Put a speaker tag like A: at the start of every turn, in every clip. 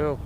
A: go.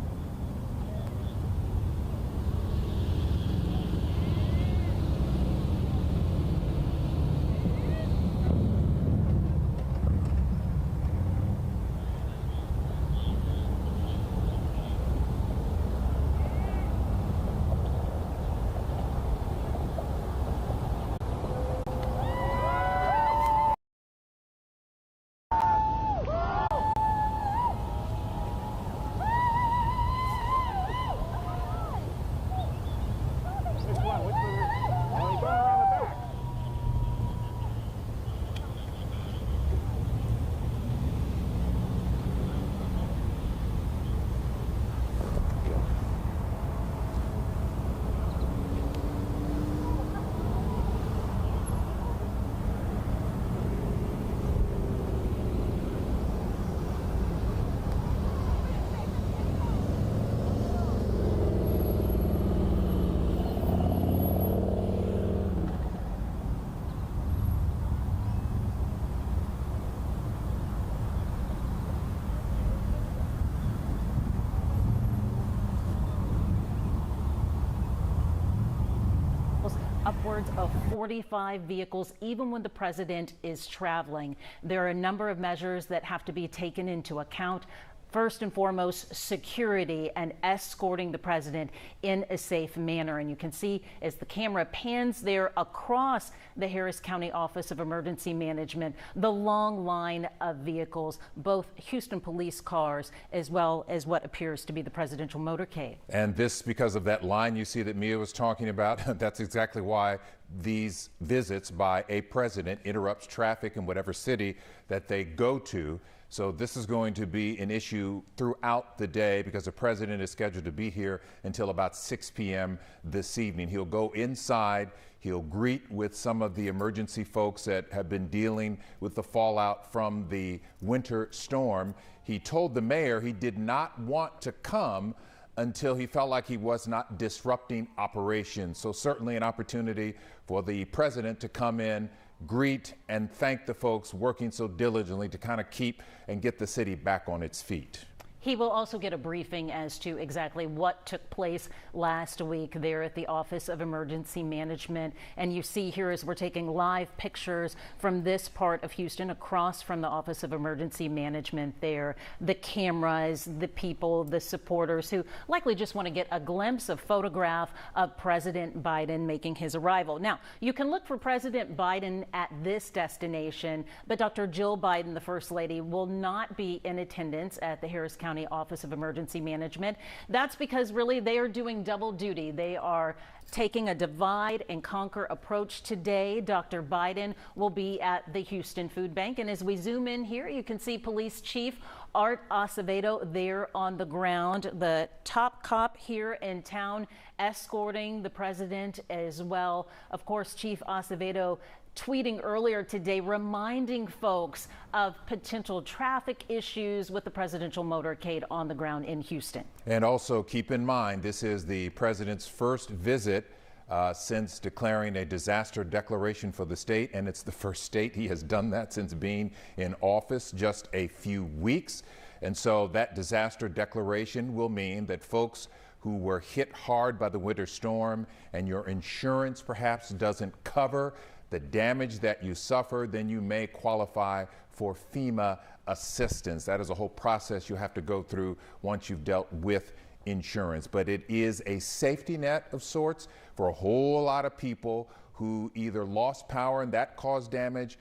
B: Upwards of 45 vehicles, even when the president is traveling. There are a number of measures that have to be taken into account. First and foremost, security and escorting the president in a safe manner. And you can see as the camera pans there across the Harris County Office of Emergency Management, the long line of vehicles, both Houston police cars as well as what appears to be the presidential motorcade.
C: And this because of that line you see that Mia was talking about. That's exactly why these visits by a president interrupts traffic in whatever city that they go to. So this is going to be an issue throughout the day because the president is scheduled to be here until about 6 p.m. this evening. He'll go inside. He'll greet with some of the emergency folks that have been dealing with the fallout from the winter storm. He told the mayor he did not want to come until he felt like he was not disrupting operations. So certainly an opportunity for the president to come in, greet and thank the folks working so diligently to kind of keep and get the city back on its feet.
B: He will also get a briefing as to exactly what took place last week there at the Office of Emergency Management. And you see here as we're taking live pictures from this part of Houston across from the Office of Emergency Management there, the cameras, the people, the supporters who likely just want to get a glimpse of photograph of President Biden making his arrival. Now, you can look for President Biden at this destination, but Dr. Jill Biden, the First Lady, will not be in attendance at the Harris County Office of Emergency Management. That's because really they are doing double duty. They are taking a divide and conquer approach today. Dr. Biden will be at the Houston Food Bank. And as we zoom in here, you can see Police Chief Art Acevedo there on the ground, the top cop here in town escorting the president as well. Of course, Chief Acevedo tweeting earlier today, reminding folks of potential traffic issues with the presidential motorcade on the ground in Houston.
C: And also keep in mind, this is the president's first visit since declaring a disaster declaration for the state, and it's the first state he has done that since being in office just a few weeks. And so that disaster declaration will mean that folks who were hit hard by the winter storm and your insurance perhaps doesn't cover the damage that you suffer, then you may qualify for FEMA assistance. That is a whole process you have to go through once you've dealt with insurance. But it is a safety net of sorts for a whole lot of people who either lost power and that caused damage,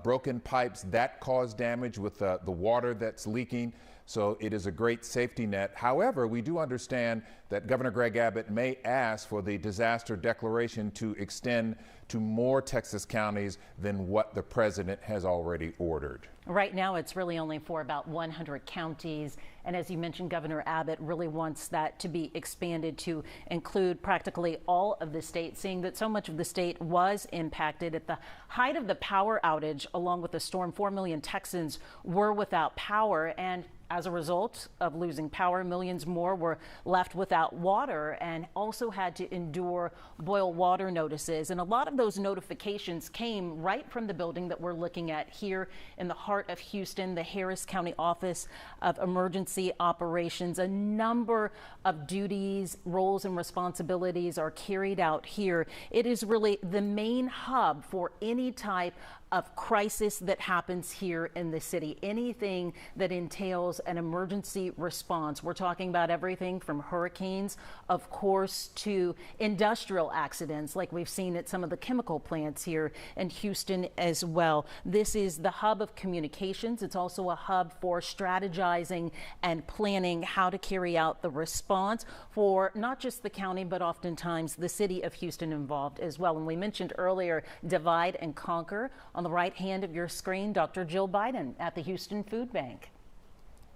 C: broken pipes that caused damage with the water that's leaking. So it is a great safety net. However, we do understand that Governor Greg Abbott may ask for the disaster declaration to extend to more Texas counties than what the president has already ordered.
B: Right now, it's really only for about 100 counties. And as you mentioned, Governor Abbott really wants that to be expanded to include practically all of the state, seeing that so much of the state was impacted. At the height of the power outage, along with the storm, 4 million Texans were without power. And As a result of losing power, millions more were left without water and also had to endure boil water notices. And a lot of those notifications came right from the building that we're looking at here in the heart of Houston, the Harris County Office of Emergency Operations. A number of duties, roles, and responsibilities are carried out here. It is really the main hub for any type of crisis that happens here in the city, anything that entails an emergency response. We're talking about everything from hurricanes, of course, to industrial accidents like we've seen at some of the chemical plants here in Houston as well. This is the hub of communications. It's also a hub for strategizing and planning how to carry out the response for not just the county, but oftentimes the city of Houston involved as well. And we mentioned earlier, divide and conquer. On the right hand of your screen, Dr. Jill Biden at the Houston Food Bank.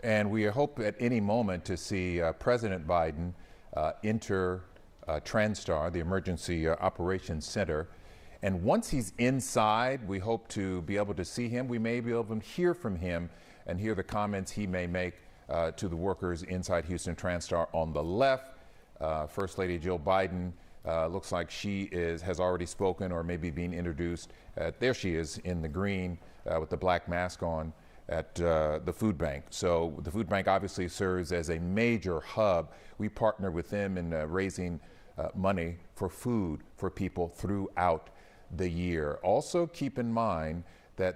C: And we hope at any moment to see President Biden enter TranStar, the Emergency Operations Center. And once he's inside, we hope to be able to see him. We may be able to hear from him and hear the comments he may make to the workers inside Houston TranStar. On the left, First Lady Jill Biden. Looks like she has already spoken or maybe being introduced. There she is in the green with the black mask on at the food bank. So the food bank obviously serves as a major hub. We partner with them in raising money for food for people throughout the year. Also keep in mind that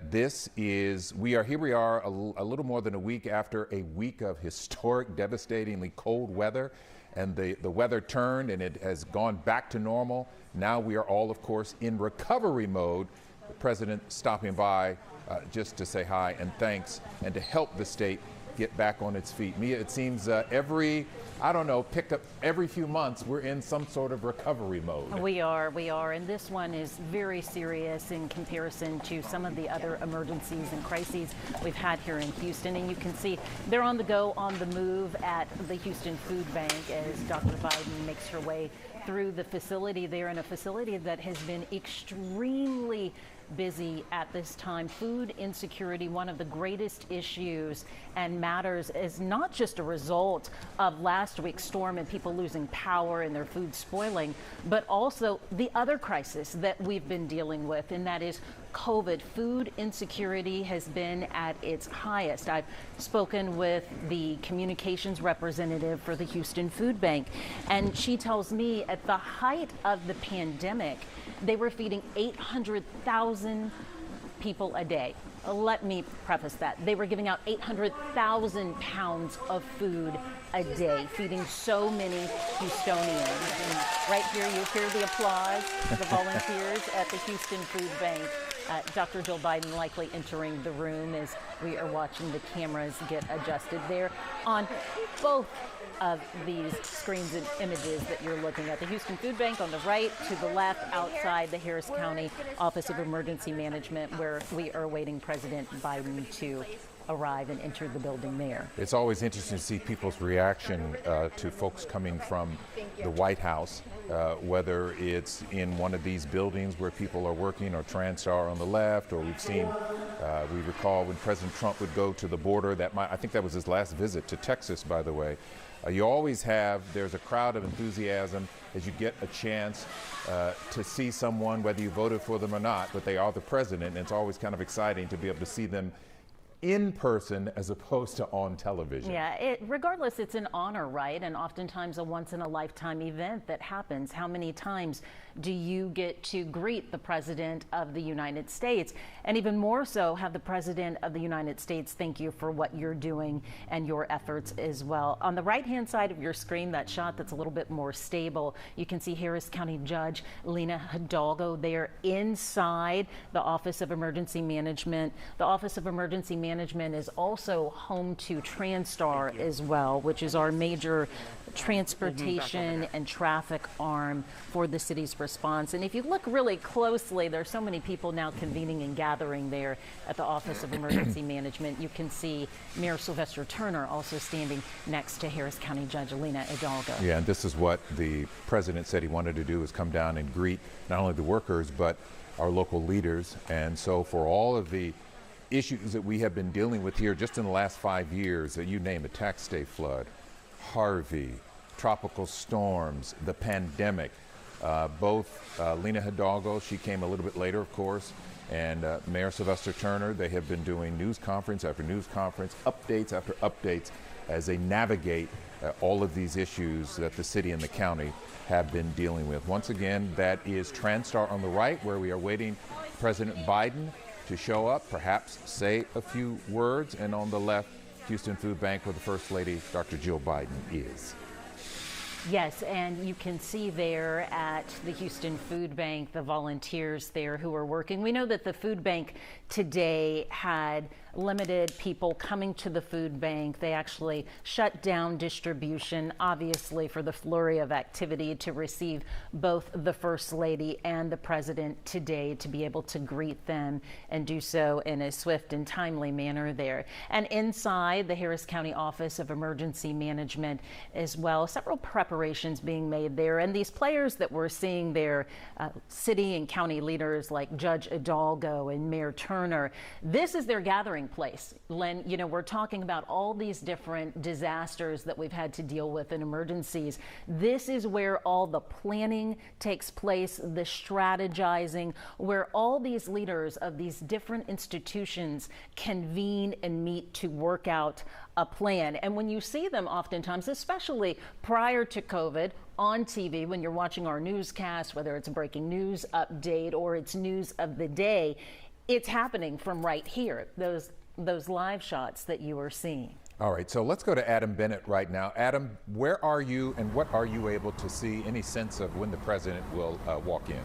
C: we are a little more than a week after a week of historic, devastatingly cold weather. And the weather turned and it has gone back to normal. Now we are all, of course, in recovery mode. The president stopping by just to say hi and thanks and to help the state get back on its feet. Mia, it seems every few months we're in some sort of recovery mode.
B: We are, and this one is very serious in comparison to some of the other emergencies and crises we've had here in Houston. And you can see they're on the go, on the move at the Houston Food Bank as Dr. Biden makes her way through the facility. They're in a facility that has been extremely busy at this time. Food insecurity, one of the greatest issues and matters, is not just a result of last week's storm and people losing power and their food spoiling, but also the other crisis that we've been dealing with, and that is COVID. Food insecurity has been at its highest. I've spoken with the communications representative for the Houston Food Bank, and she tells me at the height of the pandemic, they were feeding 800,000 people a day. Let me preface that. They were giving out 800,000 pounds of food a day, feeding so many Houstonians. And right here, you hear the applause, the volunteers at the Houston Food Bank. Dr. Jill Biden likely entering the room as we are watching the cameras get adjusted there on both of these screens and images that you're looking at. The Houston Food Bank on the right, to the left outside the Harris County Office of Emergency Management, where we are awaiting President Biden to arrive and enter the building there.
C: It's always interesting to see people's reaction to folks coming from the White House, whether it's in one of these buildings where people are working, or TranStar on the left, or we've seen, we recall when President Trump would go to the border, I think that was his last visit to Texas, by the way. You always there's a crowd of enthusiasm as you get a chance to see someone, whether you voted for them or not, but they are the president, and it's always kind of exciting to be able to see them in person as opposed to on television.
B: Yeah, regardless, it's an honor, right? And oftentimes a once-in-a-lifetime event that happens. How many times do you get to greet the President of the United States? And even more so, have the President of the United States thank you for what you're doing and your efforts as well. On the right-hand side of your screen, that shot that's a little bit more stable, you can see Harris County Judge Lina Hidalgo there inside the Office of Emergency Management. The Office of Emergency Management is also home to TranStar as well, which is our major transportation and traffic arm for the city's response. And if you look really closely, there's so many people now convening and gathering there at the Office of Emergency Management. You can see Mayor Sylvester Turner also standing next to Harris County Judge Lina Hidalgo.
C: Yeah, and this is what the president said he wanted to do, is come down and greet not only the workers, but our local leaders. And so for all of the issues that we have been dealing with here just in the last 5 years, you name it, tax day flood, Harvey, tropical storms, the pandemic. Both Lina Hidalgo, she came a little bit later, of course, and Mayor Sylvester Turner, they have been doing news conference after news conference, updates after updates as they navigate all of these issues that the city and the county have been dealing with. Once again, that is Transtar on the right, where we are waiting President Biden to show up, perhaps say a few words, and on the left, Houston Food Bank, where the First Lady, Dr. Jill Biden, is.
B: Yes, and you can see there at the Houston Food Bank the volunteers there who are working. We know that the food bank today had limited people coming to the food bank. They actually shut down distribution, obviously, for the flurry of activity to receive both the First Lady and the President today, to be able to greet them and do so in a swift and timely manner there. And inside the Harris County Office of Emergency Management as well, several preparations being made there. And these players that we're seeing there, city and county leaders like Judge Hidalgo and Mayor Turner, this is their gathering place. Len, you know, we're talking about all these different disasters that we've had to deal with and emergencies. This is where all the planning takes place, the strategizing, where all these leaders of these different institutions convene and meet to work out a plan. And when you see them oftentimes, especially prior to COVID, on TV, when you're watching our newscast, whether it's a breaking news update or it's news of the day, it's happening from right here, those live shots that you are seeing.
C: All right, so let's go to Adam Bennett right now. Adam, where are you and what are you able to see? Any sense of when the president will walk in?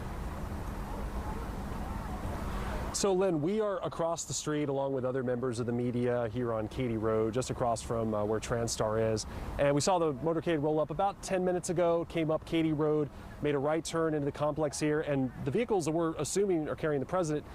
A: So, Lynn, we are across the street along with other members of the media here on Katy Road, just across from where Transtar is. And we saw the motorcade roll up about 10 minutes ago, came up Katy Road, made a right turn into the complex here. And the vehicles that we're assuming are carrying the president,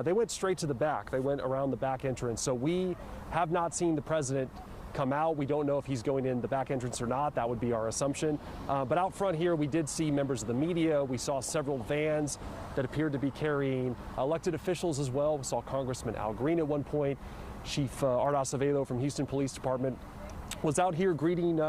A: they went straight to the back. They went around the back entrance. So we have not seen the president come out. We don't know if he's going in the back entrance or not. That would be our assumption. But out front here, we did see members of the media. We saw several vans that appeared to be carrying elected officials as well. We saw Congressman Al Green at one point. Chief Art Acevedo from Houston Police Department was out here greeting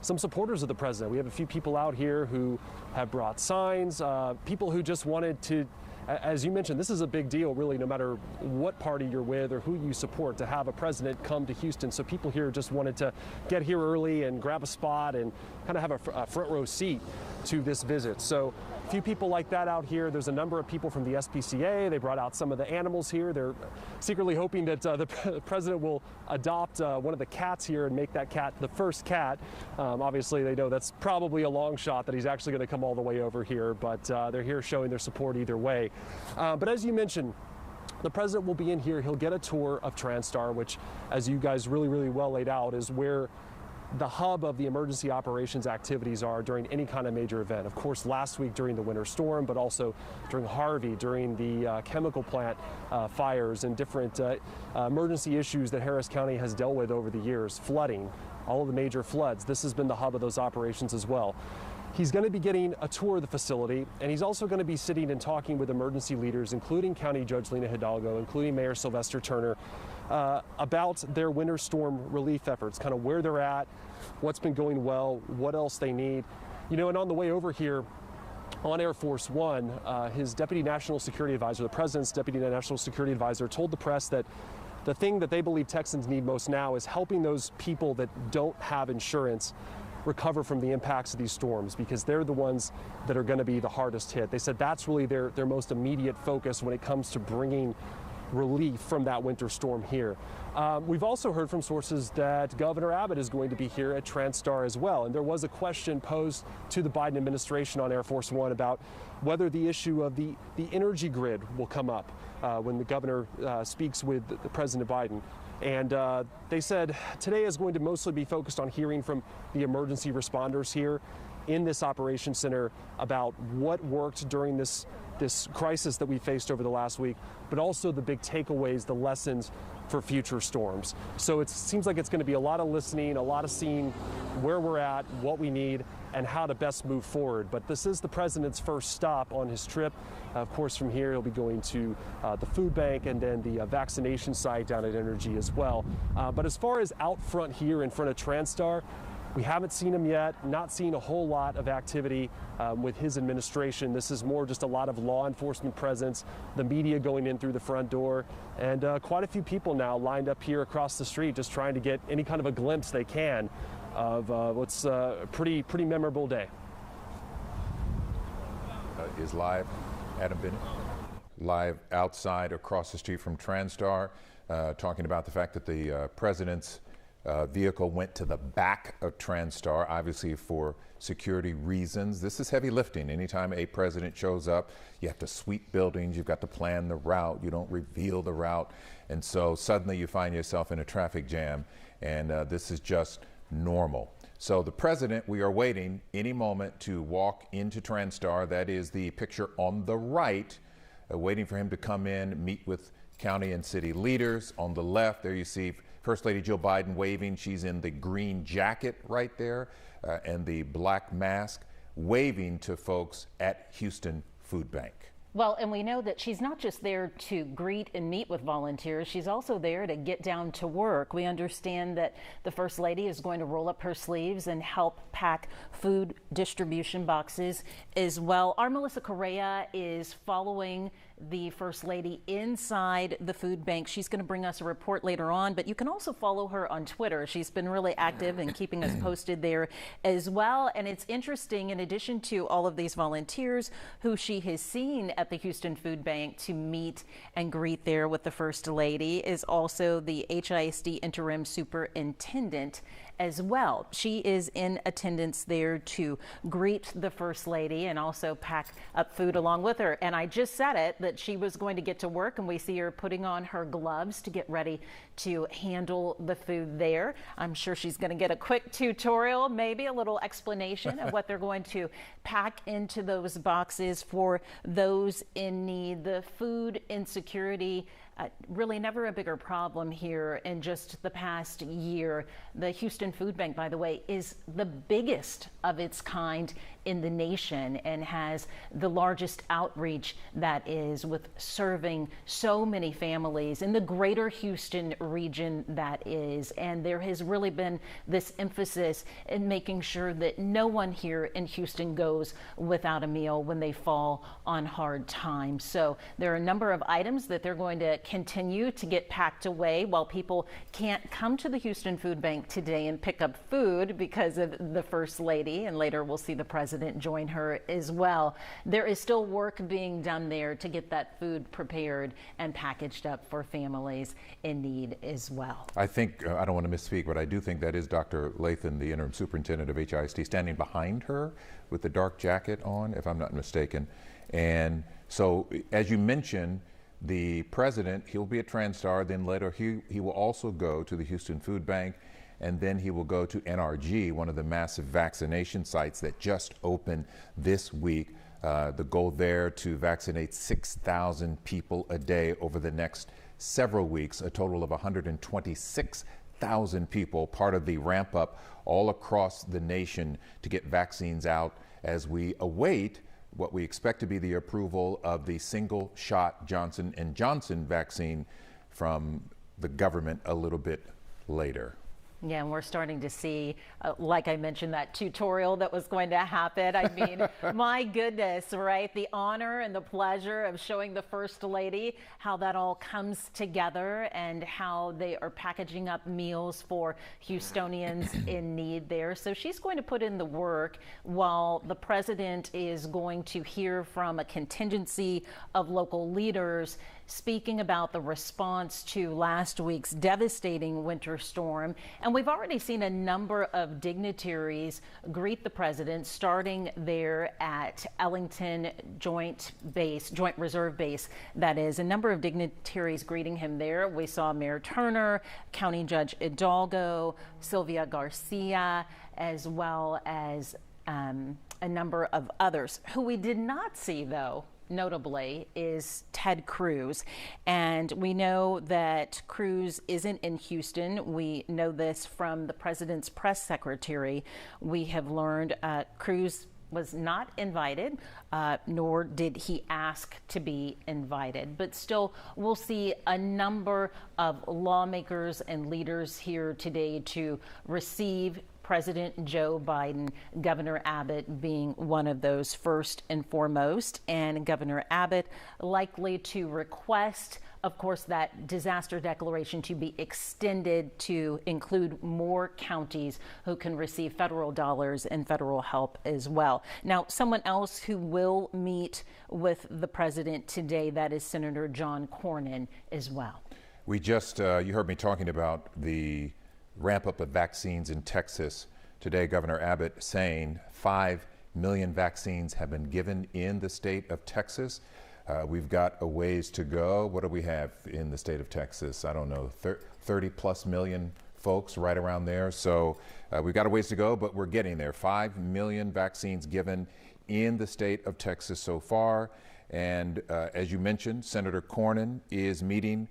A: some supporters of the president. We have a few people out here who have brought signs, people who just wanted to, as you mentioned, this is a big deal, really, no matter what party you're with or who you support, to have a president come to Houston. So people here just wanted to get here early and grab a spot and kind of have a front row seat to this visit. So a few people like that out here. There's a number of people from the SPCA. They brought out some of the animals here. They're secretly hoping that the president will adopt one of the cats here and make that cat the first cat. Obviously, they know that's probably a long shot that he's actually going to come all the way over here, but they're here showing their support either way. But as you mentioned, the president will be in here. He'll get a tour of Transtar, which, as you guys really well laid out, is where the hub of the emergency operations activities are during any kind of major event. Of course, last week during the winter storm, but also during Harvey, during the chemical plant fires and different emergency issues that Harris County has dealt with over the years, flooding, all of the major floods. This has been the hub of those operations as well. He's going to be getting a tour of the facility, and he's also going to be sitting and talking with emergency leaders, including County Judge Lina Hidalgo, including Mayor Sylvester Turner, about their winter storm relief efforts, kind of where they're at, what's been going well, what else they need. You know, and on the way over here on Air Force One, his Deputy National Security Advisor, the President's Deputy National Security Advisor, told the press that the thing that they believe Texans need most now is helping those people that don't have insurance recover from the impacts of these storms, because they're the ones that are going to be the hardest hit. They said that's really their most immediate focus when it comes to bringing relief from that winter storm here. We've also heard from sources that Governor Abbott is going to be here at Transtar as well. And there was a question posed to the Biden administration on Air Force One about whether the issue of the energy grid will come up when the governor speaks with the President Biden. And they said today is going to mostly be focused on hearing from the emergency responders here in this operations center about what worked during this crisis that we faced over the last week, but also the big takeaways, the lessons for future storms. So it seems like it's going to be a lot of listening, a lot of seeing where we're at, what we need, and how to best move forward. But this is the president's first stop on his trip. Of course, from here, he'll be going to the food bank and then the vaccination site down at Energy as well. But as far as out front here in front of Transtar, we haven't seen him yet, not seen a whole lot of activity with his administration. This is more just a lot of law enforcement presence, the media going in through the front door, and quite a few people now lined up here across the street just trying to get any kind of a glimpse they can of what's a pretty memorable day.
C: Is live, Adam Bennett, live outside across the street from Transtar, talking about the fact that the president's vehicle went to the back of Transtar, obviously for security reasons. This is heavy lifting. Anytime a president shows up, you have to sweep buildings, you've got to plan the route, you don't reveal the route, and so suddenly you find yourself in a traffic jam, and this is just normal. So the president, we are waiting any moment to walk into Transtar. That is the picture on the right, waiting for him to come in, meet with county and city leaders. On the left, there you see First Lady Jill Biden waving. She's in the green jacket right there and the black mask, waving to folks at Houston Food Bank.
B: Well, and we know that she's not just there to greet and meet with volunteers. She's also there to get down to work. We understand that the First Lady is going to roll up her sleeves and help pack food distribution boxes as well. Our Melissa Correa is following the First Lady inside the food bank. She's going to bring us a report later on, but you can also follow her on Twitter. She's been really active and keeping us posted there as well. And it's interesting, in addition to all of these volunteers who she has seen at the Houston Food Bank to meet and greet there with the First Lady, is also the HISD interim superintendent as well. She is in attendance there to greet the First Lady and also pack up food along with her. And I just said it, that she was going to get to work, and we see her putting on her gloves to get ready to handle the food there. I'm sure she's going to get a quick tutorial, maybe a little explanation of what they're going to pack into those boxes for those in need. The food insecurity really never a bigger problem here in just the past year. The Houston Food Bank, by the way, is the biggest of its kind in the nation and has the largest outreach, that is, with serving so many families in the greater Houston region, that is. And there has really been this emphasis in making sure that no one here in Houston goes without a meal when they fall on hard times. So there are a number of items that they're going to continue to get packed away while people can't come to the Houston Food Bank today and pick up food because of the First Lady, and later we'll see the president join her as well. There is still work being done there to get that food prepared and packaged up for families in need as well.
C: I think, I don't want to misspeak, but I do think that is Dr. Lathan, the interim superintendent of HISD, standing behind her with the dark jacket on, if I'm not mistaken. And so, as you mentioned, the president, he'll be at Transtar, then later he will also go to the Houston Food Bank, and then he will go to NRG, one of the massive vaccination sites that just opened this week. The goal there to vaccinate 6,000 people a day over the next several weeks, a total of 126,000 people, part of the ramp up all across the nation to get vaccines out as we await what we expect to be the approval of the single shot Johnson & Johnson vaccine from the government a little bit later.
B: Yeah, and we're starting to see, like I mentioned, that tutorial that was going to happen. I mean, my goodness, right? The honor and the pleasure of showing the First Lady how that all comes together and how they are packaging up meals for Houstonians in need there. So she's going to put in the work while the president is going to hear from a contingency of local leaders speaking about the response to last week's devastating winter storm. And we've already seen a number of dignitaries greet the president, starting there at Ellington Joint Reserve Base, that is. A number of dignitaries greeting him there. We saw Mayor Turner, County Judge Hidalgo, Sylvia Garcia, as well as a number of others. Who we did not see, though, notably is Ted Cruz. And we know that Cruz isn't in Houston. We know this from the president's press secretary. We have learned Cruz was not invited, nor did he ask to be invited. But still, we'll see a number of lawmakers and leaders here today to receive President Joe Biden, Governor Abbott being one of those first and foremost. And Governor Abbott likely to request, of course, that disaster declaration to be extended to include more counties who can receive federal dollars and federal help as well. Now, someone else who will meet with the president today, that is Senator John Cornyn as well.
C: We just, you heard me talking about the ramp up of vaccines in Texas. Today, Governor Abbott saying 5 million vaccines have been given in the state of Texas. We've got a ways to go. What do we have in the state of Texas? I don't know, 30 plus million folks, right around there. So we've got a ways to go, but we're getting there. 5 million vaccines given in the state of Texas so far. And as you mentioned, Senator Cornyn is meeting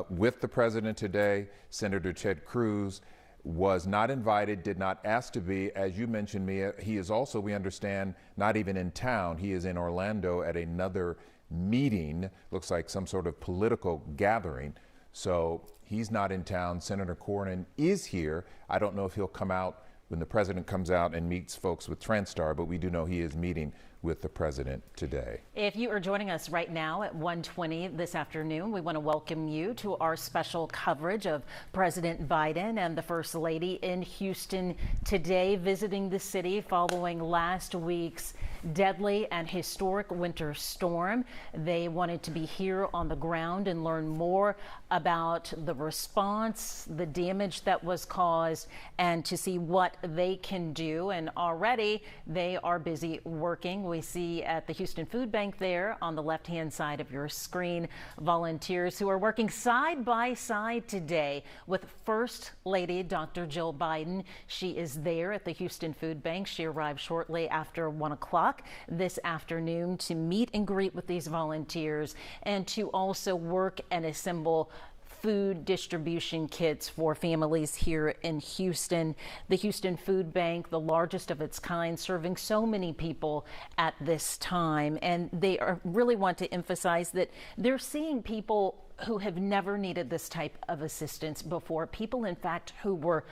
C: with the president today. Senator Ted Cruz was not invited, did not ask to be. As you mentioned, Mia, he is also, we understand, not even in town. He is in Orlando at another meeting, looks like some sort of political gathering. So he's not in town. Senator Cornyn is here. I don't know if he'll come out when the president comes out and meets folks with Transtar, but we do know he is meeting with the president today.
B: If you are joining us right now at 1:20 this afternoon, we want to welcome you to our special coverage of President Biden and the First Lady in Houston today, visiting the city following last week's deadly and historic winter storm. They wanted to be here on the ground and learn more about the response, the damage that was caused, and to see what they can do. And already they are busy working. We see at the Houston Food Bank there on the left-hand side of your screen, volunteers who are working side by side today with First Lady Dr. Jill Biden. She is there at the Houston Food Bank. She arrived shortly after 1 o'clock this afternoon to meet and greet with these volunteers and to also work and assemble food distribution kits for families here in Houston. The Houston Food Bank, the largest of its kind, serving so many people at this time. And they really want to emphasize that they're seeing people who have never needed this type of assistance before. People, in fact, who were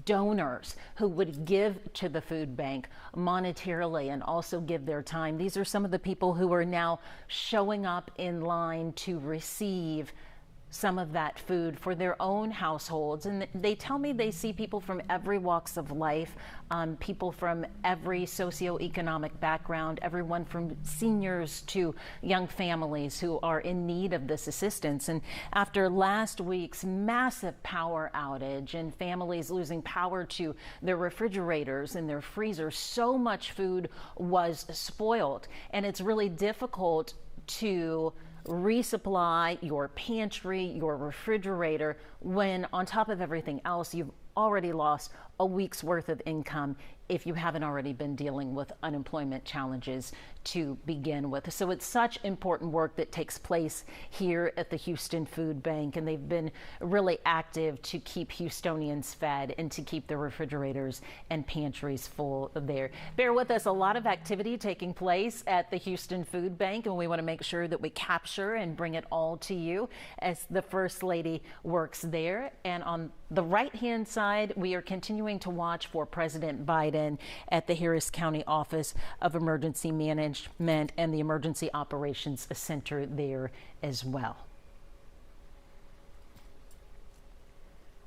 B: donors, who would give to the food bank monetarily and also give their time. These are some of the people who are now showing up in line to receive some of that food for their own households. And they tell me they see people from every walks of life, people from every socioeconomic background, everyone from seniors to young families who are in need of this assistance. And after last week's massive power outage and families losing power to their refrigerators and their freezers, so much food was spoiled. And it's really difficult to resupply your pantry, your refrigerator, when on top of everything else, you've already lost a week's worth of income if you haven't already been dealing with unemployment challenges to begin with. So it's such important work that takes place here at the Houston Food Bank, and they've been really active to keep Houstonians fed and to keep their refrigerators and pantries full there. Bear with us, a lot of activity taking place at the Houston Food Bank, and we want to make sure that we capture and bring it all to you as the First Lady works there. And on the right-hand side, we are continuing to watch for President Biden at the Harris County Office of Emergency Management and the Emergency Operations Center there as well.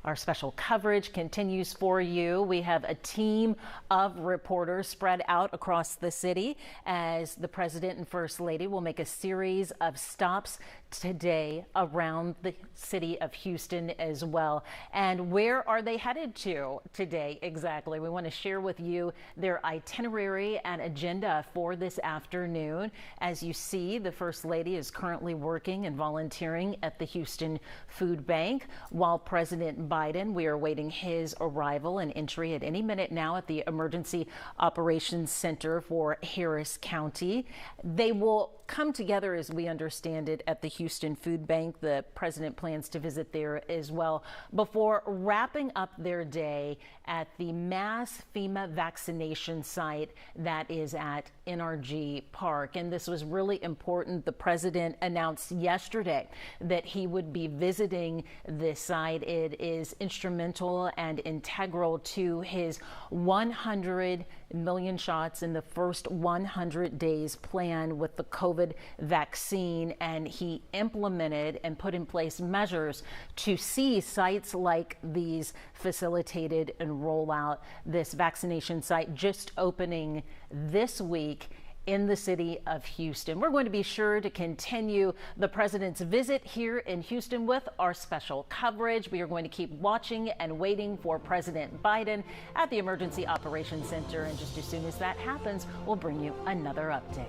B: Our special coverage continues for you. We have a team of reporters spread out across the city as the President and First Lady will make a series of stops today around the city of Houston as well. And where are they headed to today exactly? We want to share with you their itinerary and agenda for this afternoon. As you see, the First Lady is currently working and volunteering at the Houston Food Bank, while President Biden. We are awaiting his arrival and entry at any minute now at the Emergency Operations Center for Harris County. They will come together, as we understand it, at the Houston Food Bank. The president plans to visit there as well before wrapping up their day at the mass FEMA vaccination site that is at NRG Park. And this was really important. The president announced yesterday that he would be visiting this site. It is instrumental and integral to his 100 million shots in the first 100 days plan with the COVID vaccine, and he implemented and put in place measures to see sites like these facilitated and roll out. This vaccination site just opening this week in the city of Houston. We're going to be sure to continue the president's visit here in Houston with our special coverage. We are going to keep watching and waiting for President Biden at the Emergency Operations Center, and just as soon as that happens, we'll bring you another update.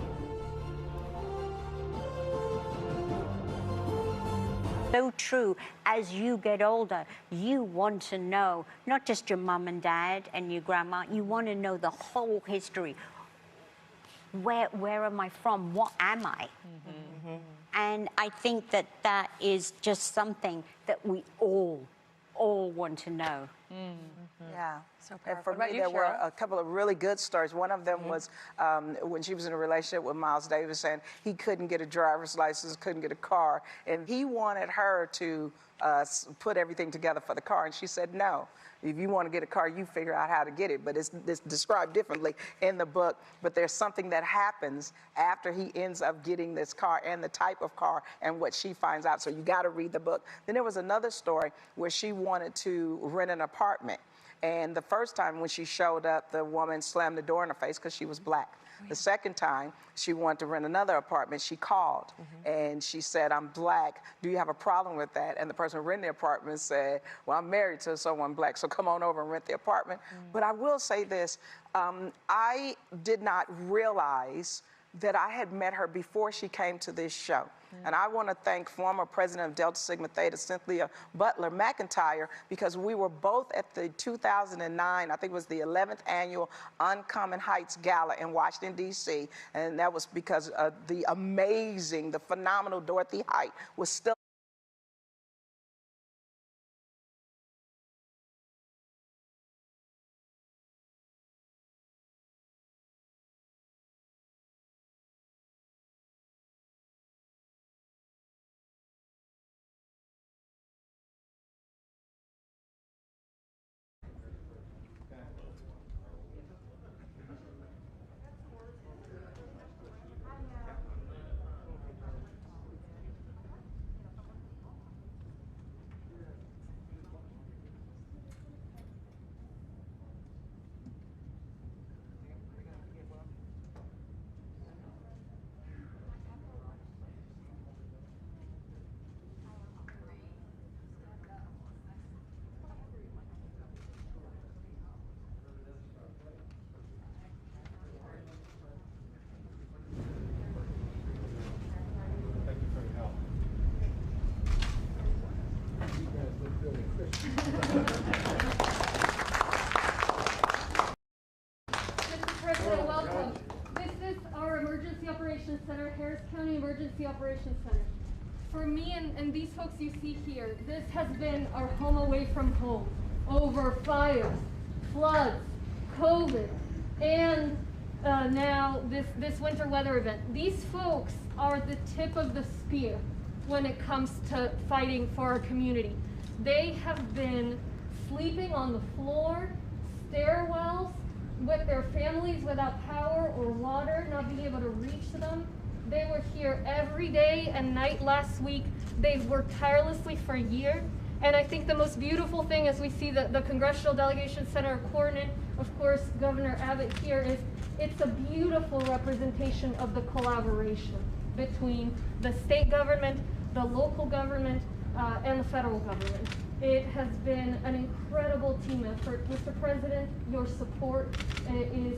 D: So true. As you get older, you want to know not just your mom and dad and your grandma, you want to know the whole history. Where am I from? What am I? Mm-hmm. And I think that that is just something that we all want to know.
E: Mm-hmm. Yeah.
F: So
E: and
F: powerful.
E: for me, there were a couple of really good stories. One of them was when she was in a relationship with Miles Davis, and he couldn't get a driver's license, couldn't get a car, and he wanted her to put everything together for the car, and she said no. If you want to get a car, you figure out how to get it. But it's described differently in the book. But there's something that happens after he ends up getting this car and the type of car and what she finds out. So you got to read the book. Then there was another story where she wanted to rent an apartment. And the first time when she showed up, the woman slammed the door in her face because she was black. The second time she wanted to rent another apartment, she called and she said, I'm black. Do you have a problem with that? And the person who rented the apartment said, well, I'm married to someone black, so come on over and rent the apartment. But I will say this, I did not realize that I had met her before she came to this show. And I want to thank former president of Delta Sigma Theta, Cynthia Butler McIntyre, because we were both at the 2009, I think it was the 11th annual Uncommon Heights Gala in Washington, D.C. And that was because the phenomenal Dorothy Height was still
G: Center, Harris County Emergency Operations Center. For me and these folks you see here, this has been our home away from home. Over fires, floods, COVID, and now this winter weather event. These folks are the tip of the spear when it comes to fighting for our community. They have been sleeping on the floor, stairwells, with their families without power or water, not being able to reach them. They were here every day and night last week. They've worked tirelessly for a year. And I think the most beautiful thing as we see the Congressional Delegation Center coordinate, of course, Governor Abbott here, is it's a beautiful representation of the collaboration between the state government, the local government, and the federal government. It has been an incredible team effort. Mr. President, your support is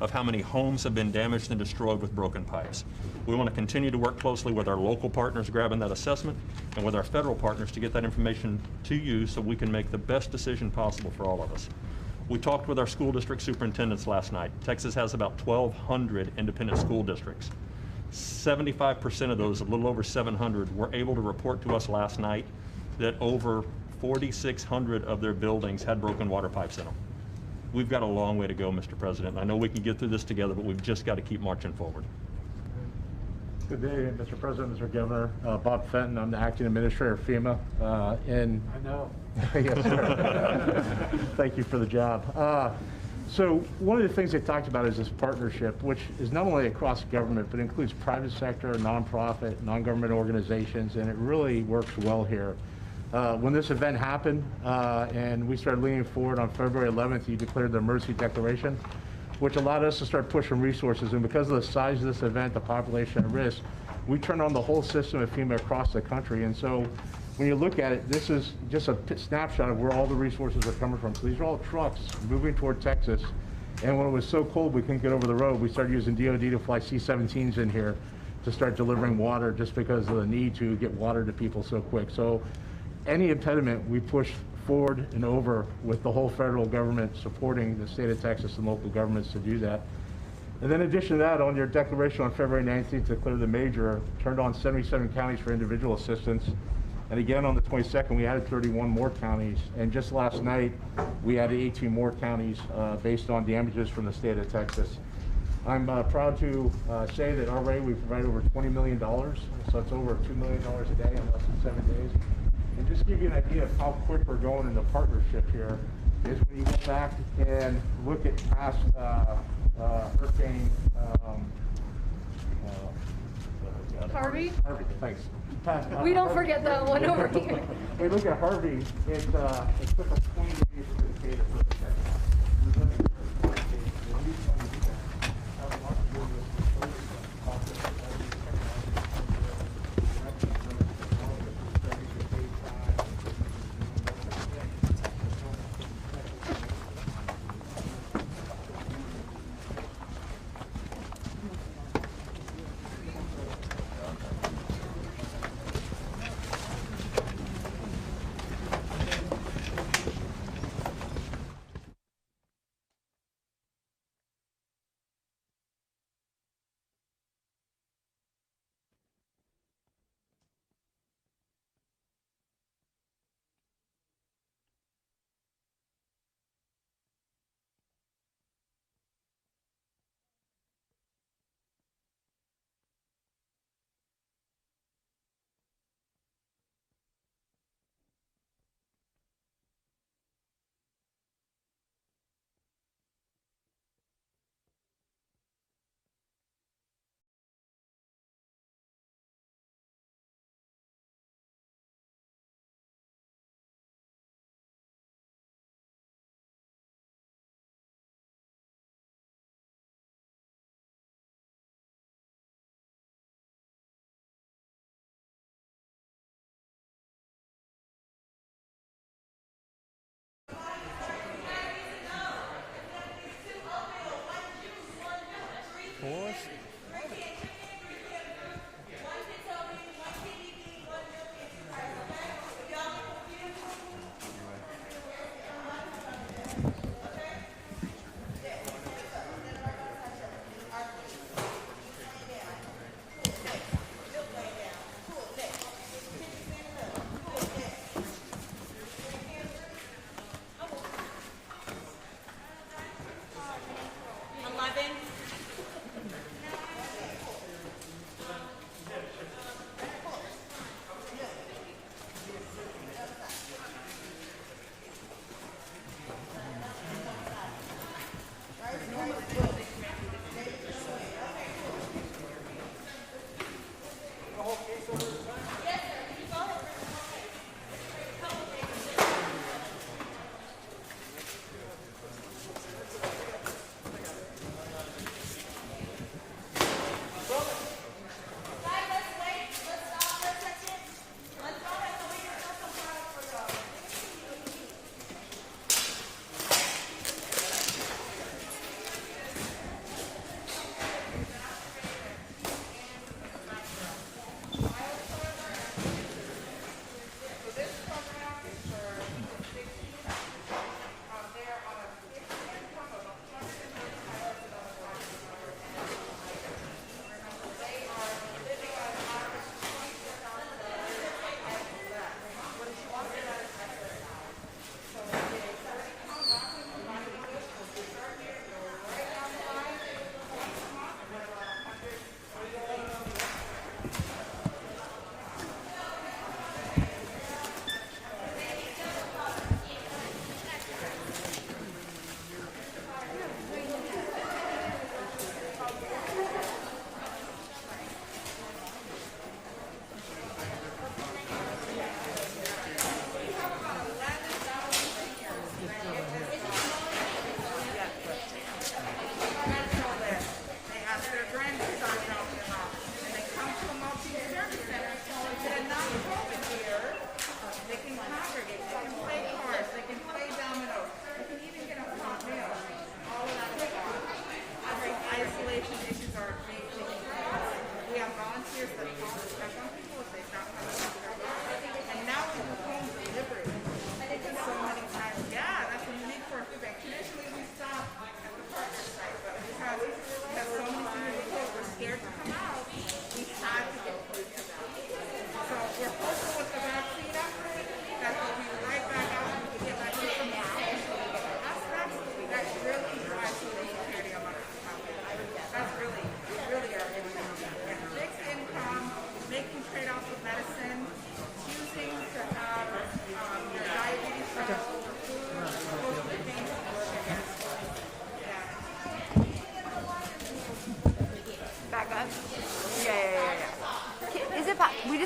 H: of how many homes have been damaged and destroyed with broken pipes. We want to continue to work closely with our local partners grabbing that assessment and with our federal partners to get that information to you so we can make the best decision possible for all of us. We talked with our school district superintendents last night. Texas has about 1,200 independent school districts. 75% of those, a little over 700, were able to report to us last night that over 4,600 of their buildings had broken water pipes in them. We've got a long way to go, Mr. President. I know we can get through this together, but we've just got to keep marching forward.
I: Good day, Mr. President, Mr. Governor. Bob Fenton, I'm the acting administrator of FEMA. I know. Yes, sir. Thank you for the job. So one of the things they talked about is this partnership, which is not only across government, but includes private sector, nonprofit, non-government organizations, and it really works well here. When this event happened and we started leaning forward on February 11th, you declared the emergency declaration, which allowed us to start pushing resources. And because of the size of this event, the population at risk, we turned on the whole system of FEMA across the country. And so when you look at it, this is just a snapshot of where all the resources are coming from. So these are all trucks moving toward Texas. And when it was so cold we couldn't get over the road, we started using DOD to fly C-17s in here to start delivering water just because of the need to get water to people so quick. So any impediment, we push forward and over with the whole federal government supporting the state of Texas and local governments to do that. And then in addition to that, on your declaration on February 19th to declare the major, turned on 77 counties for individual assistance. And again, on the 22nd, we added 31 more counties. And just last night, we added 18 more counties based on damages from the state of Texas. I'm proud to say that already we've provided over $20 million. So it's over $2 million a day in less than 7 days. And just to give you an idea of how quick we're going in the partnership here is when you go back and look at past hurricane
G: Harvey?
I: Harvey, thanks.
G: We don't forget that one over here.
I: We look at Harvey, it took us 20 days for the data for the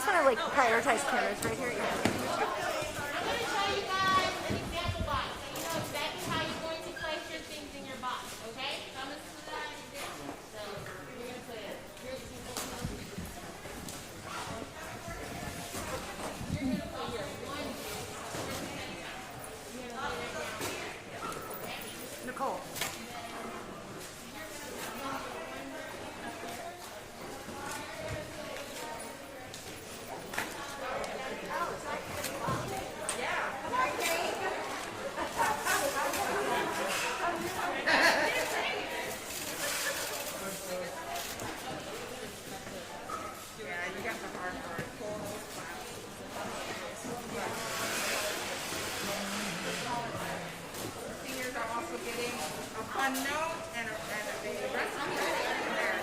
J: just want to like prioritize cameras right here. Yeah.
K: I'm going to show you guys an example box so you know exactly how you're going to place your things in your box, okay? So I'm going to do that example. So we're going to put it. You're going to put here.
J: Nicole.
L: Seniors are also getting a fun note and a recipe in there.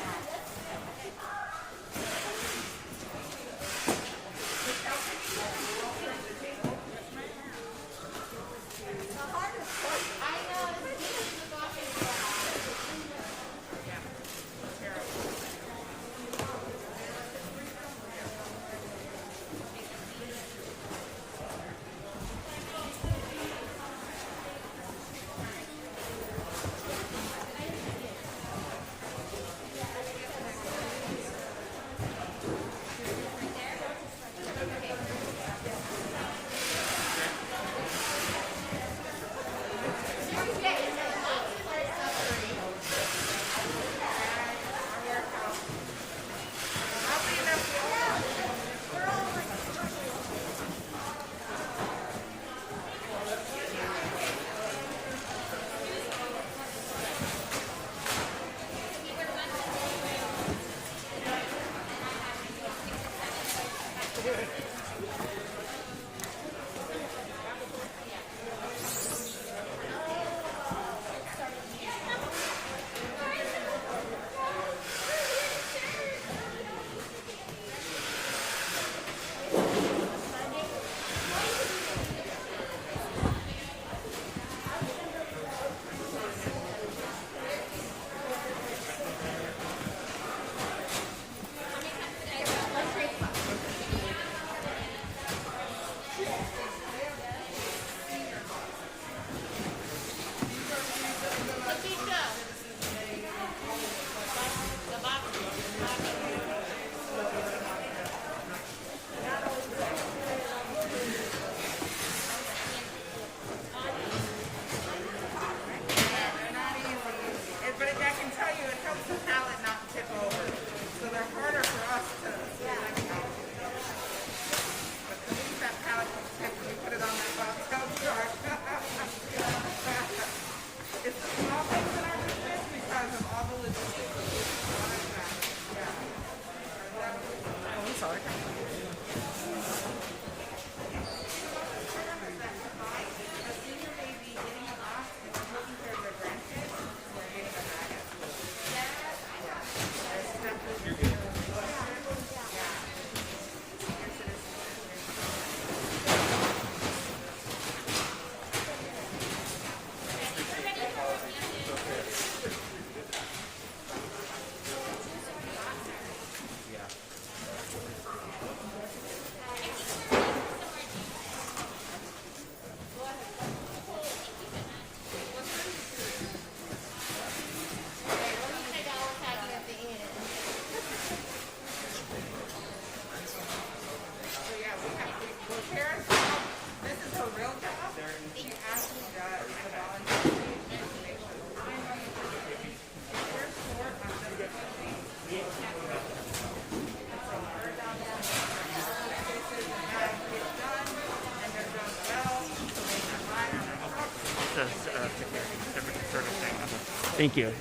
M: Thank you.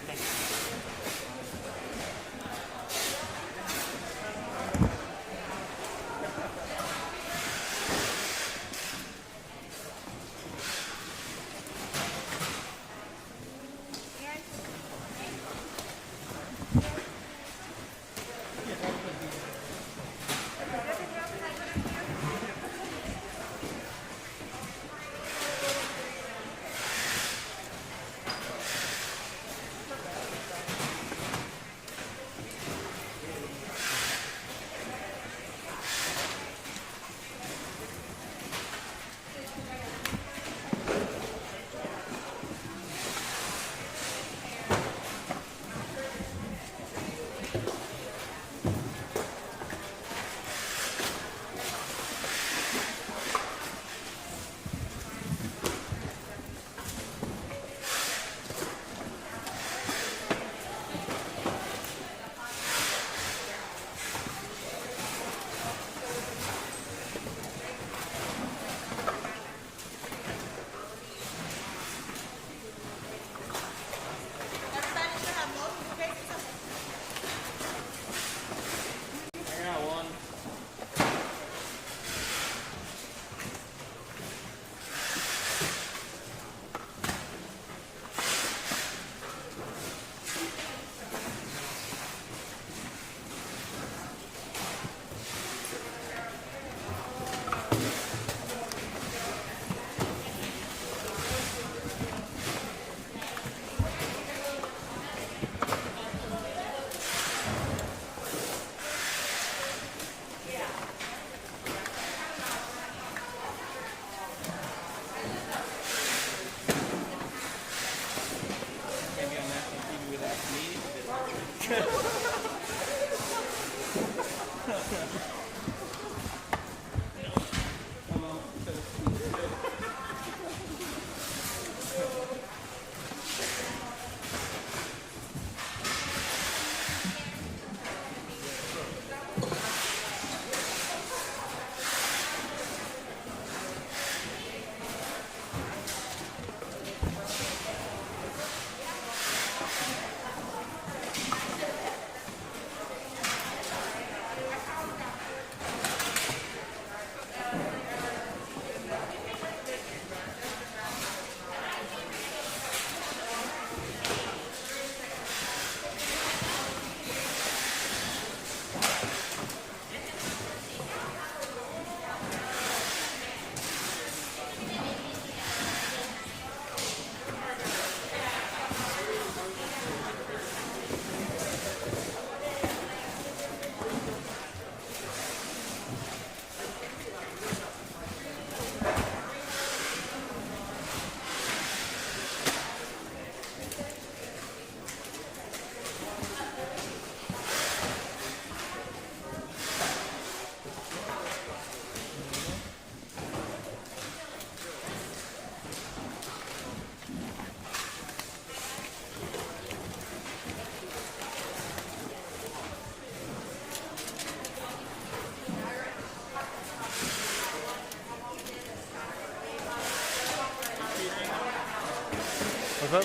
N: What's up?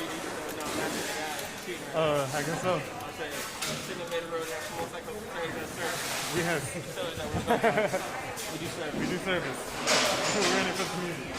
N: I guess so. Yes. We do service. We're in it for the community.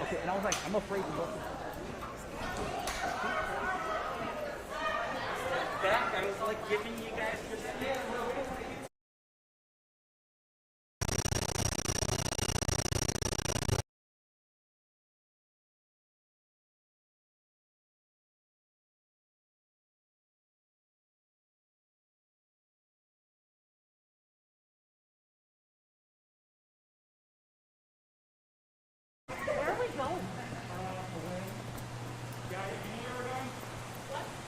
O: Okay, and I was like, I'm afraid to look.
M: Back, I was like giving you guys just.
J: Where are we going?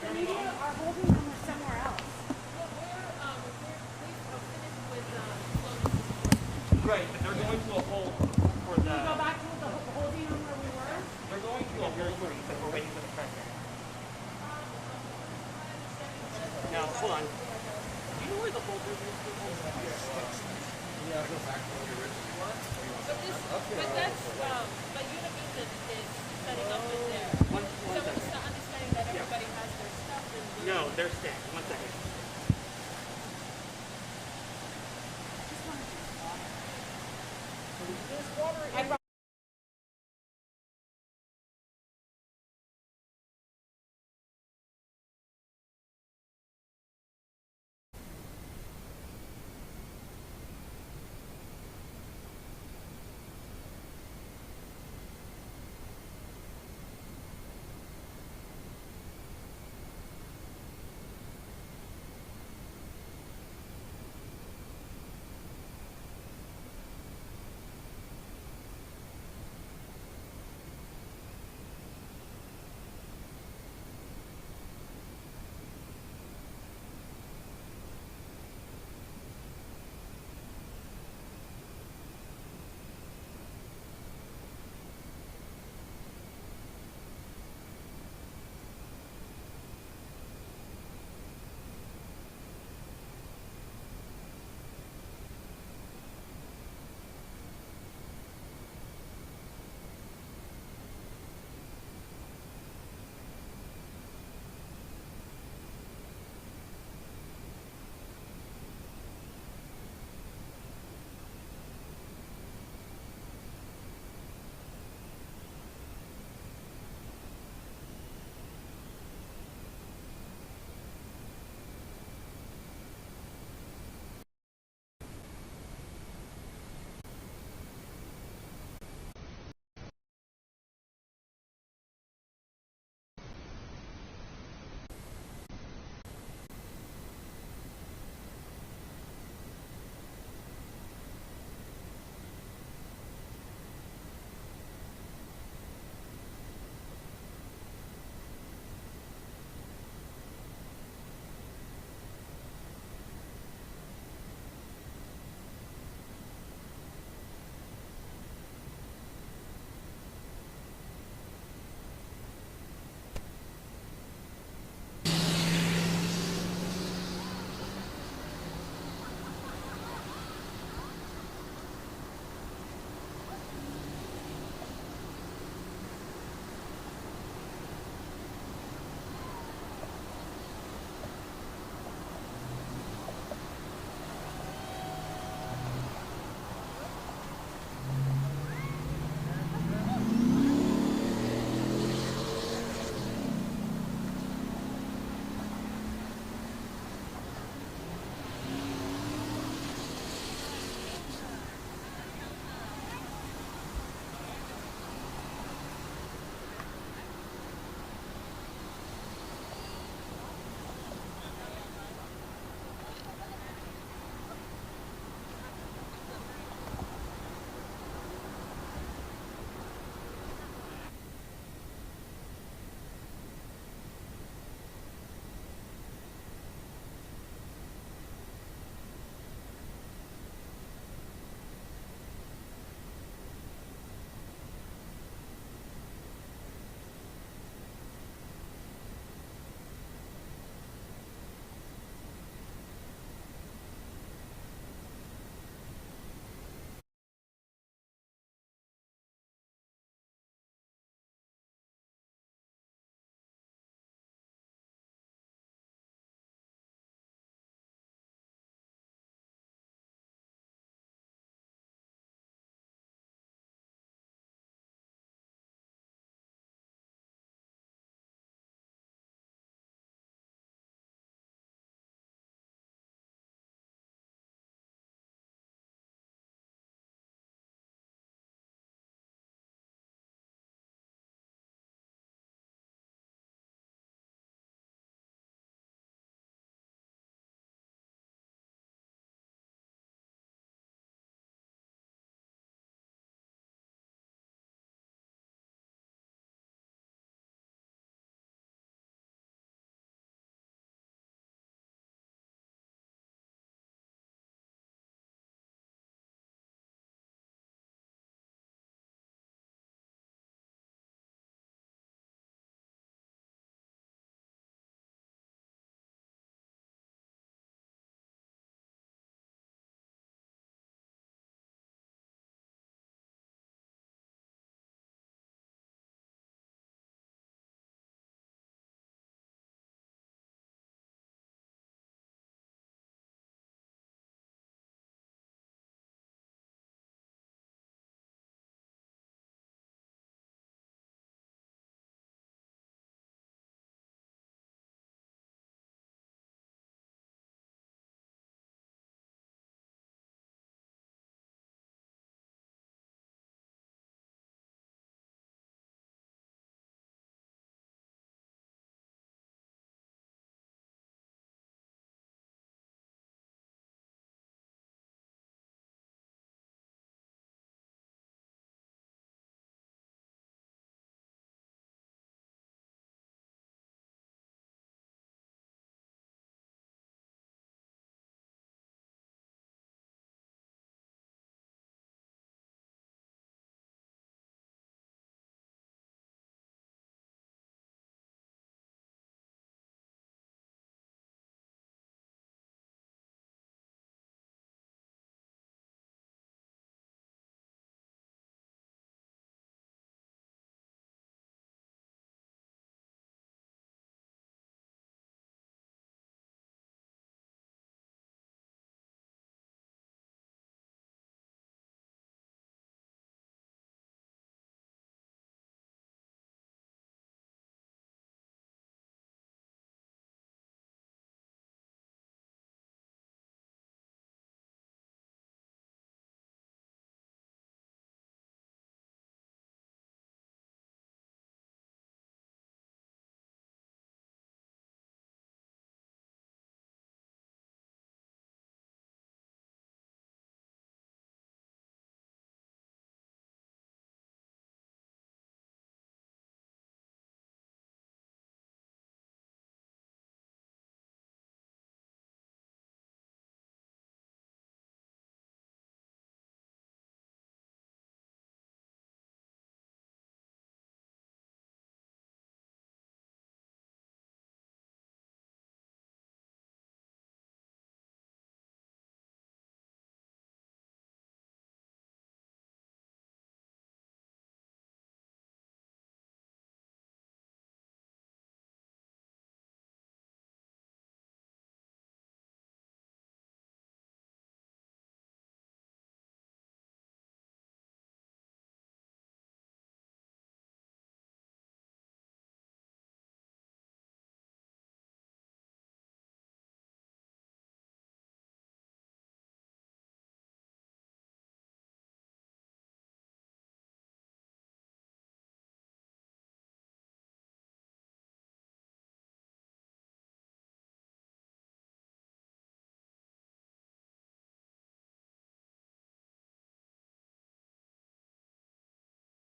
J: The media are holding them somewhere else.
M: Right, but they're going to a hold for the.
J: Can we go back to the holding room where we were?
M: They're going to a hold room because we're waiting for the president. Now, hold on. Do you know where the hold room is? Yeah, I'll go back to where the original was. But that's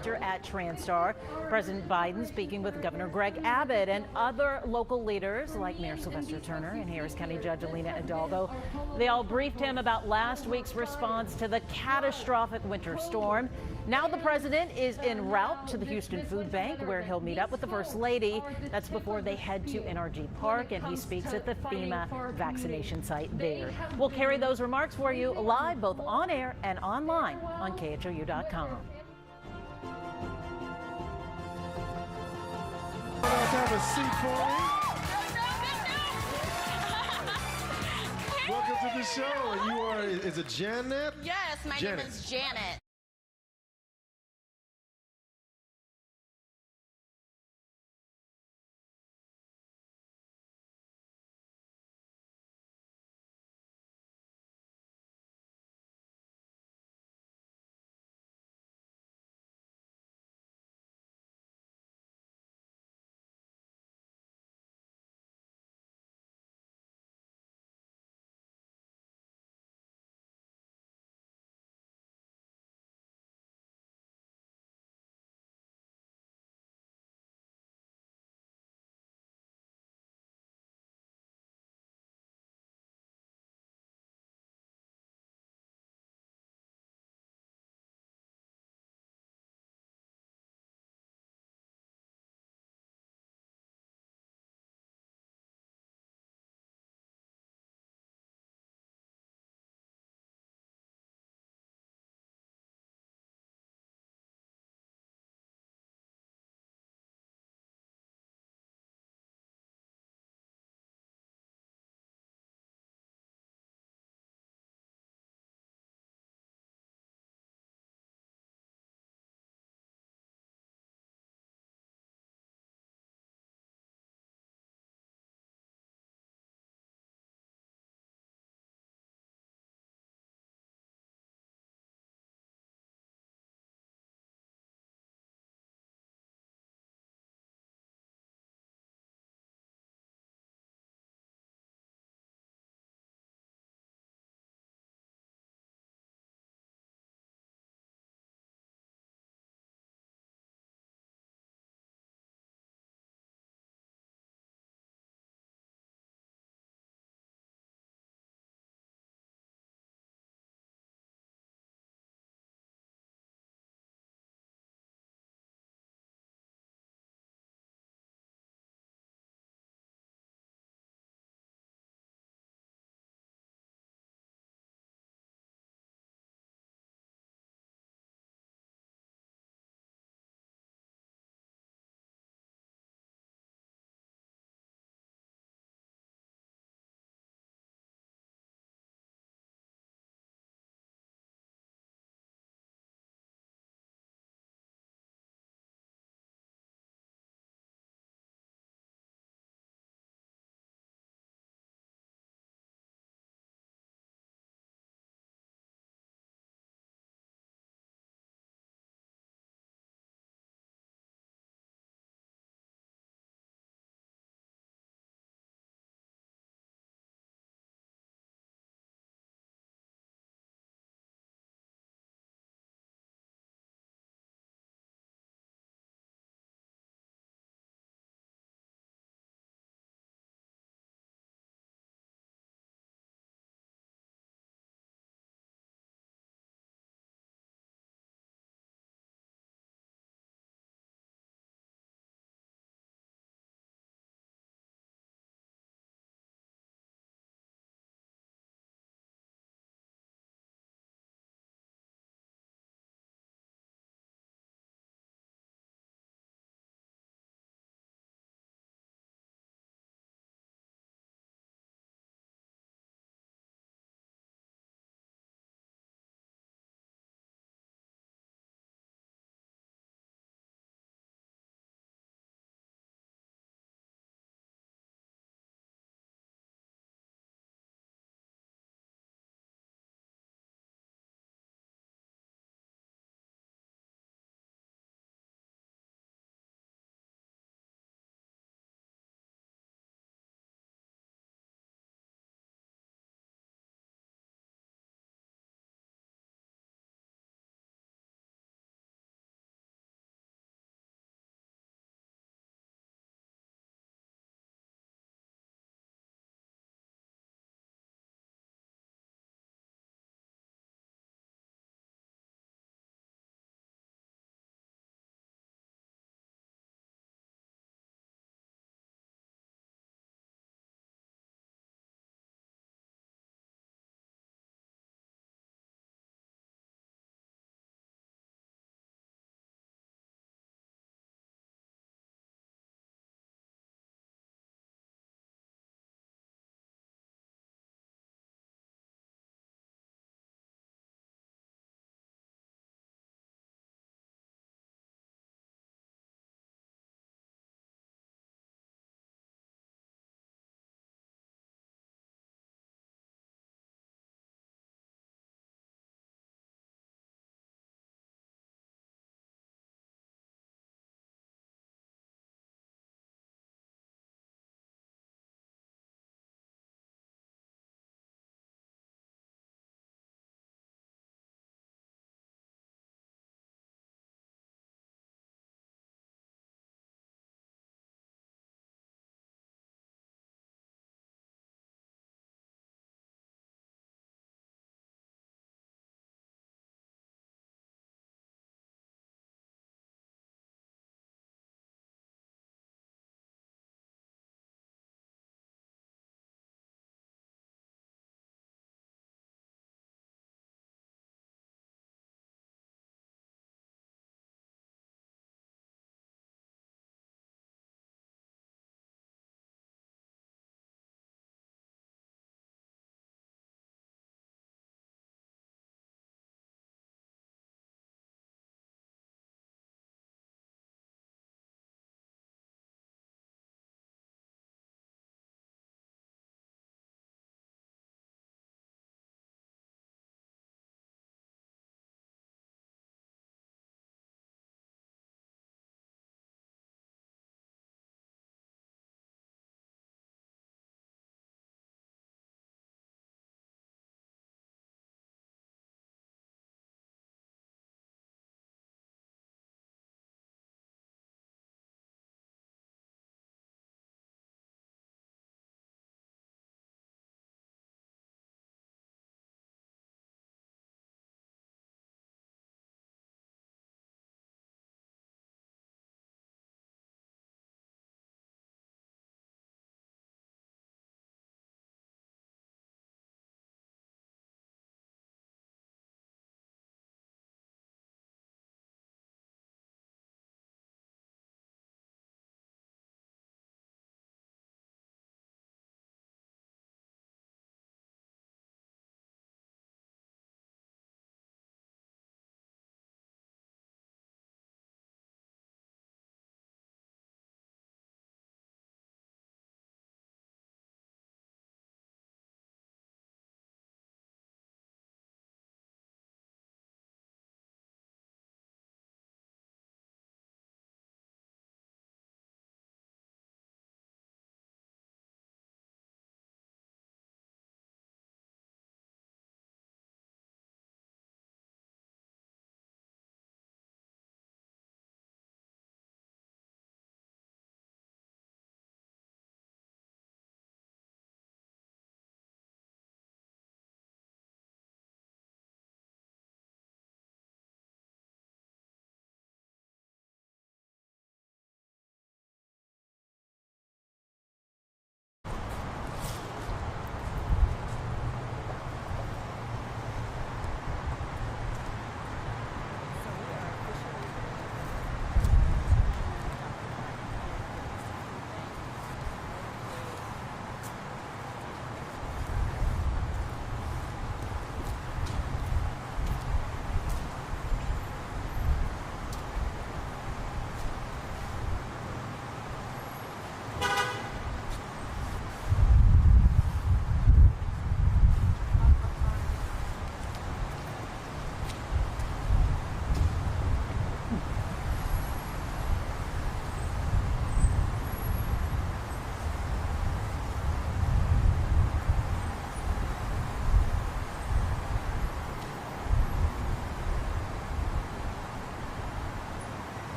B: At Transtar, President Biden speaking with Governor Greg Abbott and other local leaders like Mayor Sylvester Turner and Harris County Judge Alina Hidalgo. They all briefed him about last week's response to the catastrophic winter storm. Now the president is en route to the Houston Food Bank, where he'll meet up with the First Lady. That's before they head to NRG Park, and he speaks at the FEMA vaccination site there. We'll carry those remarks for you live, both on air and online on KHOU.com.
O: Have a seat for me. Welcome to the show. You are, is it Janet?
K: Yes, my name is Janet.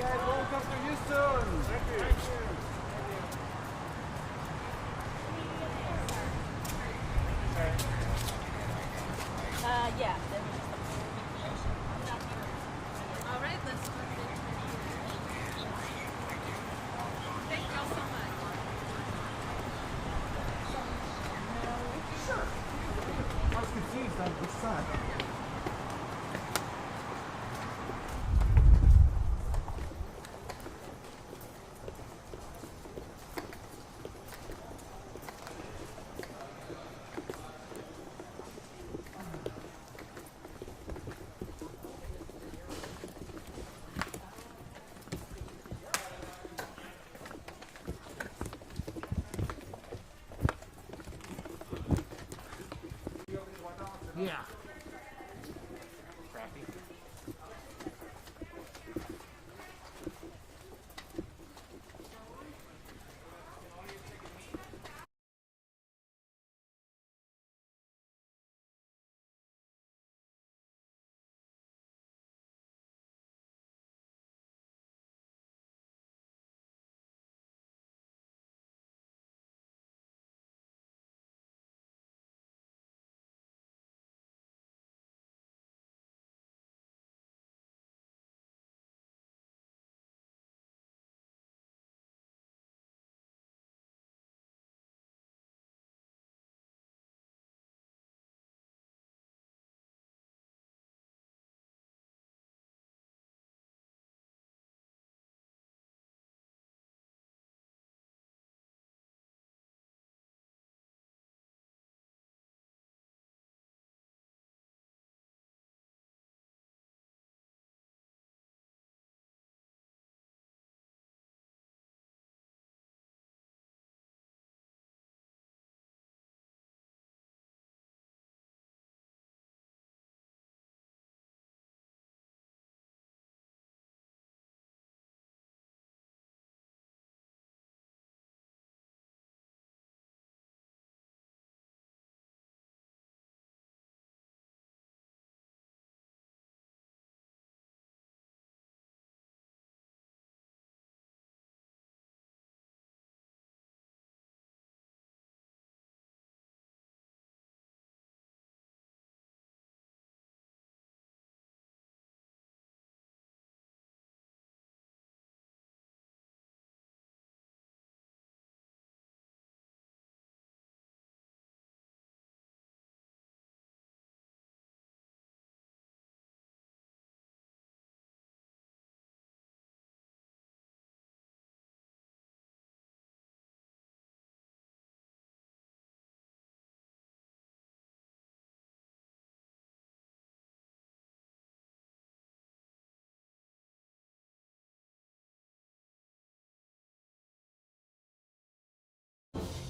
N: guys. Welcome to Houston. Thank you.
B: Yeah.
K: All right, let's. Thank y'all so much.
N: Sure. I was confused on which side. Yeah. Crappy.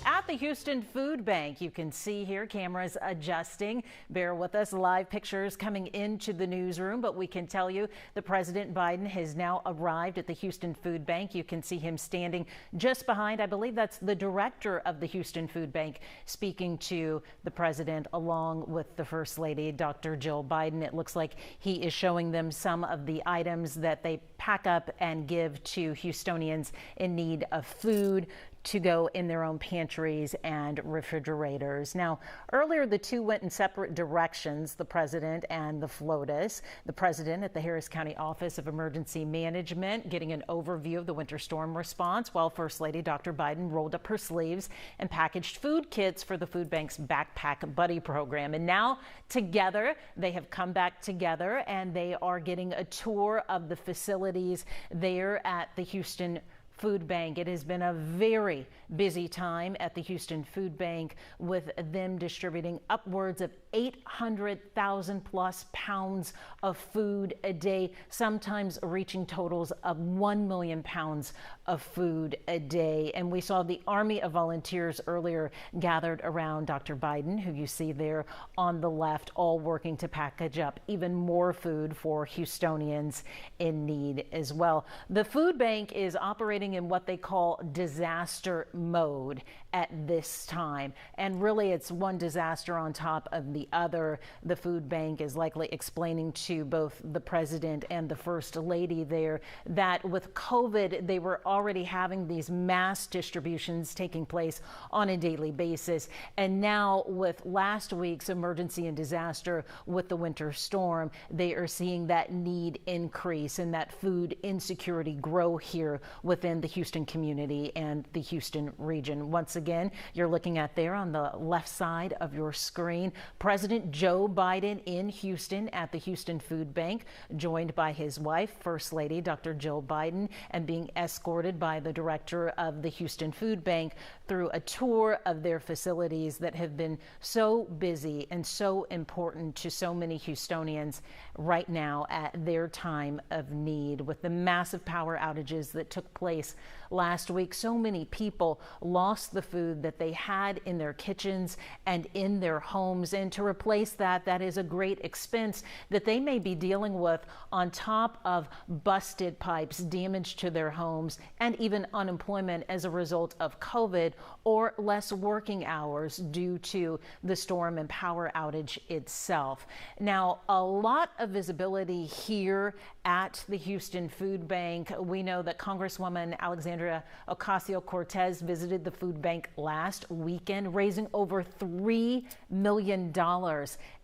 B: At the Houston Food Bank, you can see here cameras adjusting. Bear with us, live pictures coming into the newsroom, but we can tell you that President Biden has now arrived at the Houston Food Bank. You can see him standing just behind, I believe that's the director of the Houston Food Bank, speaking to the president along with the First Lady, Dr. Jill Biden. It looks like he is showing them some of the items that they pack up and give to Houstonians in need of food to go in their own pantries and refrigerators. Now, earlier the two went in separate directions, the president and the FLOTUS. The president at the Harris County Office of Emergency Management getting an overview of the winter storm response, while First Lady Dr. Biden rolled up her sleeves and packaged food kits for the food bank's Backpack Buddy program. And now together, they have come back together and they are getting a tour of the facilities there at the Houston Food Bank. It has been a very busy time at the Houston Food Bank, with them distributing upwards of 800,000 plus pounds of food a day, sometimes reaching totals of 1 million pounds of food a day. And we saw the army of volunteers earlier gathered around Dr. Biden, who you see there on the left, all working to package up even more food for Houstonians in need as well. The food bank is operating operating in what they call disaster mode at this time. And really, it's one disaster on top of the other. The food bank is likely explaining to both the president and the first lady there that with COVID, they were already having these mass distributions taking place on a daily basis. And now with last week's emergency and disaster with the winter storm, they are seeing that need increase and that food insecurity grow here within the Houston community and the Houston region. Once again, you're looking at there on the left side of your screen, President Joe Biden in Houston at the Houston Food Bank, joined by his wife, First Lady Dr. Jill Biden, and being escorted by the director of the Houston Food Bank through a tour of their facilities that have been so busy and so important to so many Houstonians right now at their time of need. With the massive power outages that took place last week, so many people lost the food that they had in their kitchens and in their homes. And to replace that, that is a great expense that they may be dealing with on top of busted pipes, damage to their homes, and even unemployment as a result of COVID or less working hours due to the storm and power outage itself. Now, a lot of visibility here at the Houston Food Bank. We know that Congresswoman Alexandria Ocasio-Cortez visited the food bank last weekend, raising over $3 million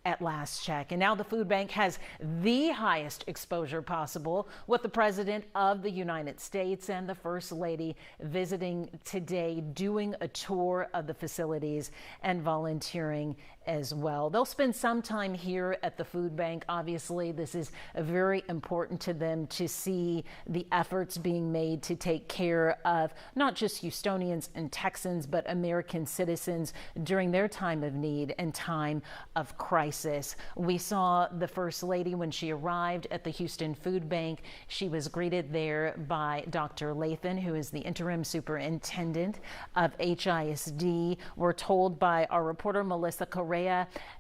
B: at last check. And now the food bank has the highest exposure possible, with the President of the United States and the First Lady visiting today, doing a tour of the facilities and volunteering as well. They'll spend some time here at the food bank. Obviously, this is very important to them to see the efforts being made to take care of not just Houstonians and Texans, but American citizens during their time of need and time of crisis. We saw the First Lady when she arrived at the Houston Food Bank. She was greeted there by Dr. Lathan, who is the interim superintendent of HISD. We're told by our reporter Melissa Correa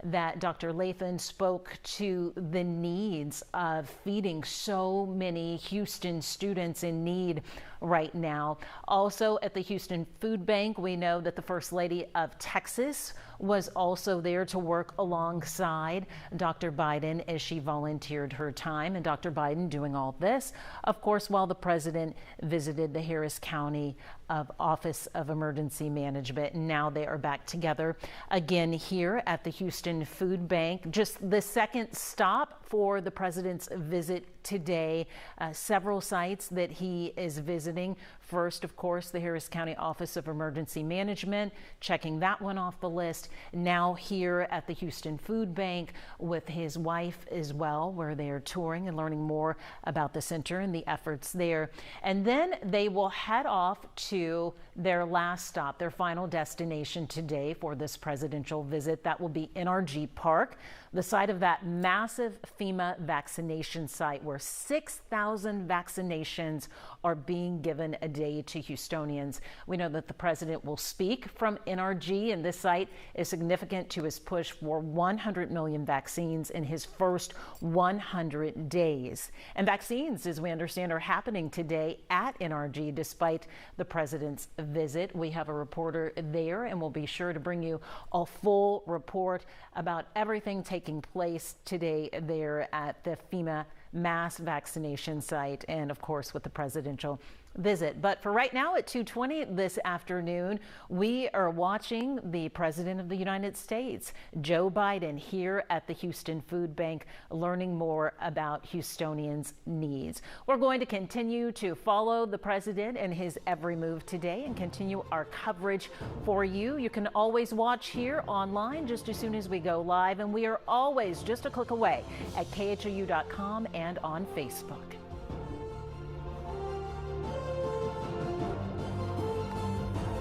B: that Dr. Lathan spoke to the needs of feeding so many Houston students in need right now. Also at the Houston Food Bank, we know that the First Lady of Texas was also there to work alongside Dr. Biden as she volunteered her time. And Dr. Biden doing all this, of course, while the president visited the Harris County Office of Emergency Management. And now they are back together again here at the Houston Food Bank. Just the second stop for the president's visit today. Several sites that he is visiting. First, of course, the Harris County Office of Emergency Management, checking that one off the list. Now here at the Houston Food Bank with his wife as well, where they are touring and learning more about the center and the efforts there. And then they will head off to their last stop, their final destination today for this presidential visit. That will be NRG Park, the site of that massive FEMA vaccination site where 6,000 vaccinations are being given a day to Houstonians. We know that the president will speak from NRG, and this site is significant to his push for 100 million vaccines in his first 100 days. And vaccines, as we understand, are happening today at NRG despite the president's visit. We have a reporter there, and we'll be sure to bring you a full report about everything taking place today there at the FEMA mass vaccination site, and of course with the presidential visit. But for right now at 2:20 this afternoon, we are watching the President of the United States, Joe Biden, here at the Houston Food Bank, learning more about Houstonians' needs. We're going to continue to follow the president and his every move today and continue our coverage for you. You can always watch here online just as soon as we go live, and we are always just a click away at khou.com and on Facebook.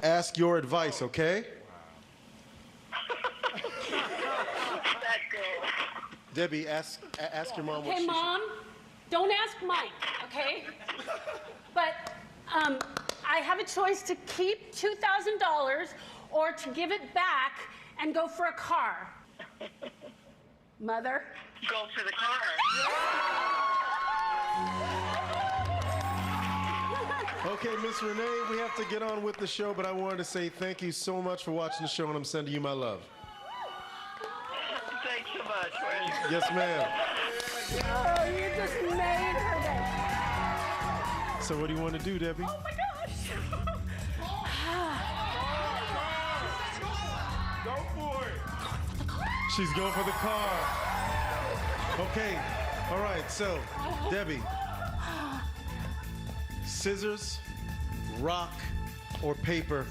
O: Ask your advice, okay? Debbie, ask your mom what
J: Okay,
O: she
J: Mom, don't ask Mike, okay? But I have a choice to keep $2,000 or to give it back and go for a car. Mother?
K: Go for the car.
O: Okay, Miss Renee, we have to get on with the show, but I wanted to say thank you so much for watching the show, and I'm sending you my love.
P: Thanks so much, Wayne.
O: Yes, ma'am.
J: Oh, you just made her day.
O: So what do you want to do, Debbie?
J: Oh my gosh.
O: Go for it. She's going for the car. Okay. All right. So, Debbie, scissors, rock, or paper?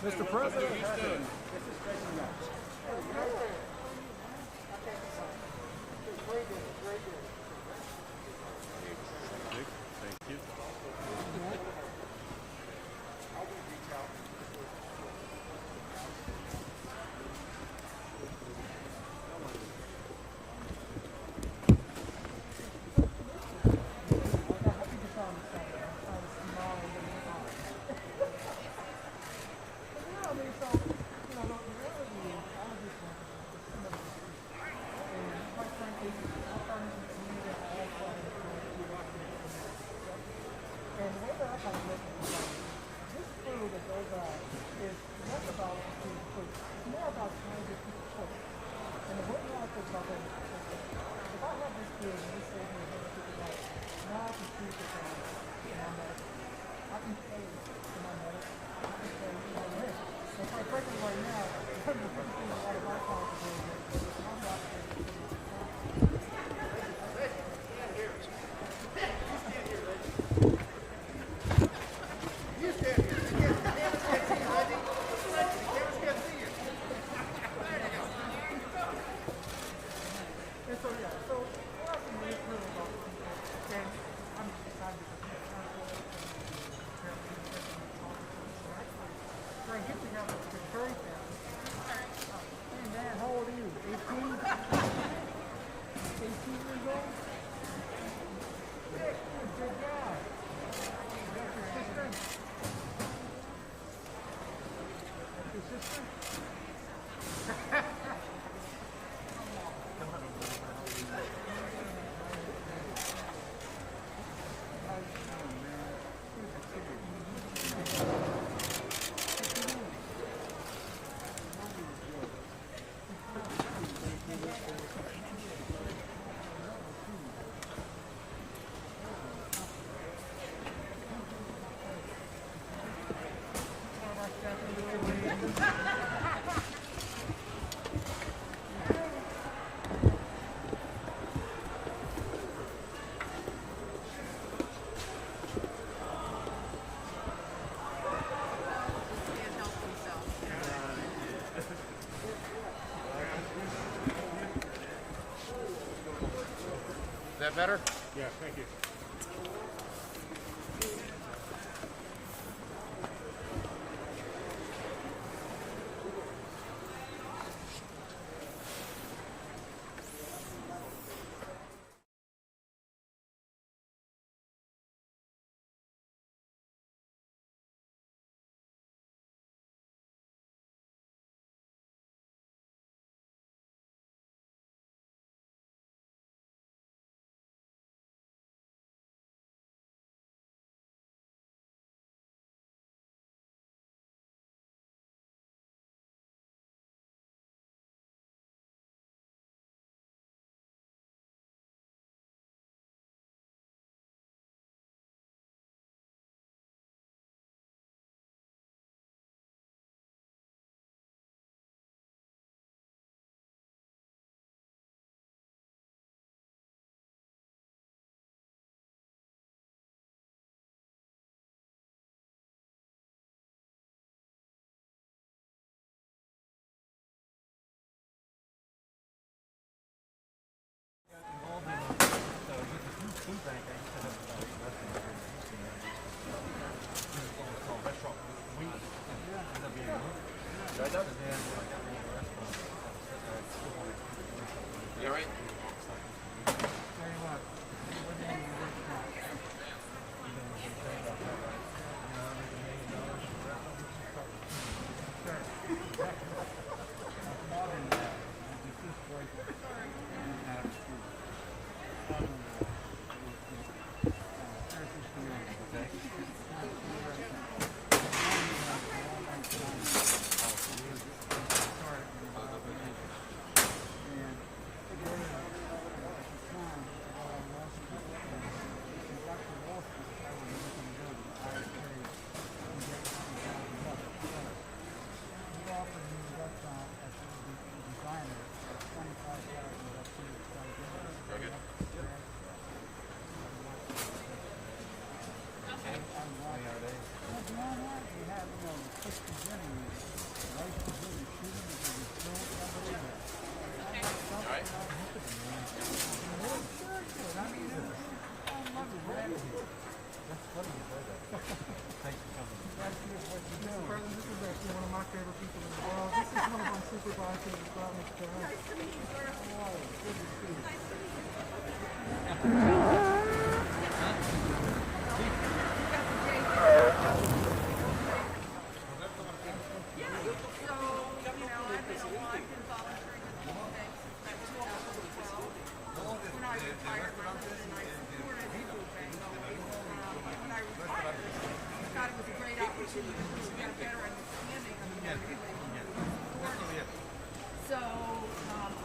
F: Mr. President.
N: Thank you.
P: Is that better?
N: Yeah, thank you.
P: You all right?
L: So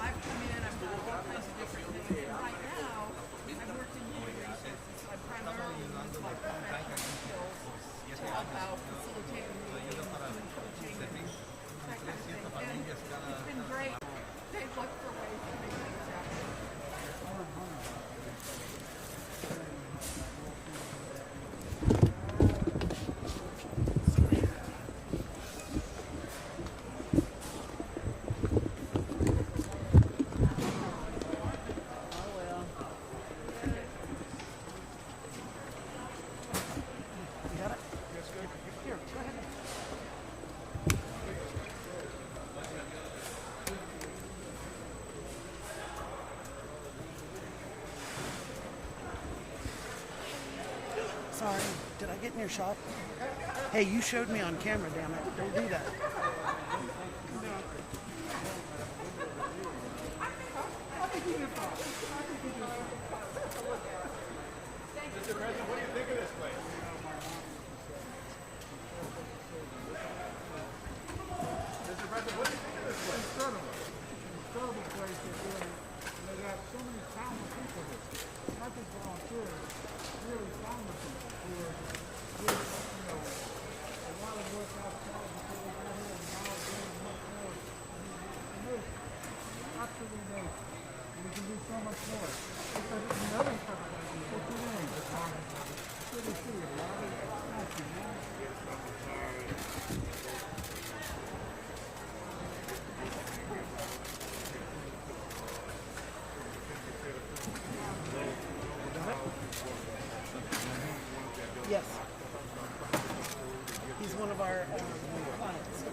L: I've come in, I've done all kinds of different things. And right now, I've worked in human resources, so I primarily use my professional skills to help out, facilitating meetings, doing coaching, that kind of thing. And it's been great. They look for ways to make things happen.
P: Sorry, did I get in your shop? Hey, you showed me on camera, damn it. Don't do that.
N: Mr. President, what do you think of this place? Mr. President, what do you think of this place?
F: Incredible place they're doing. And they got so many talented people here. Not just volunteers, really talented people who are really, a lot of work outside before they get here, and now they're doing much more. Amazing. Absolutely amazing. And we can do so much more. Because in other countries, what's your name? Good to see you. Thank you, man.
P: Yes. He's one of our clients.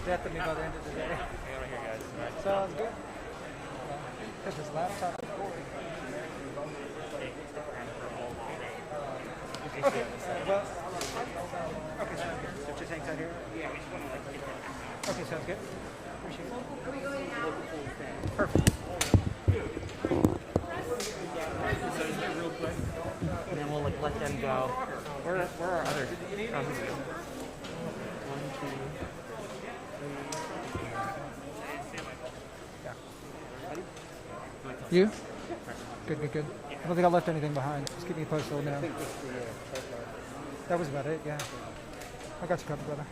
Q: Death of me by the end of the day.
N: Hang on here, guys.
Q: Sounds good. Because his laptop is boring. Okay. Well, okay, sounds good. So just hang tight here? Yeah, we just want to get that. Okay, sounds good. Appreciate it. Perfect.
M: So is there real quick? And then we'll let them go. Where are our other comments? 1, 2, 3.
Q: You? Good, good, good. I don't think I left anything behind. Just keep me posted on that. That was about it, yeah. I got you covered, brother.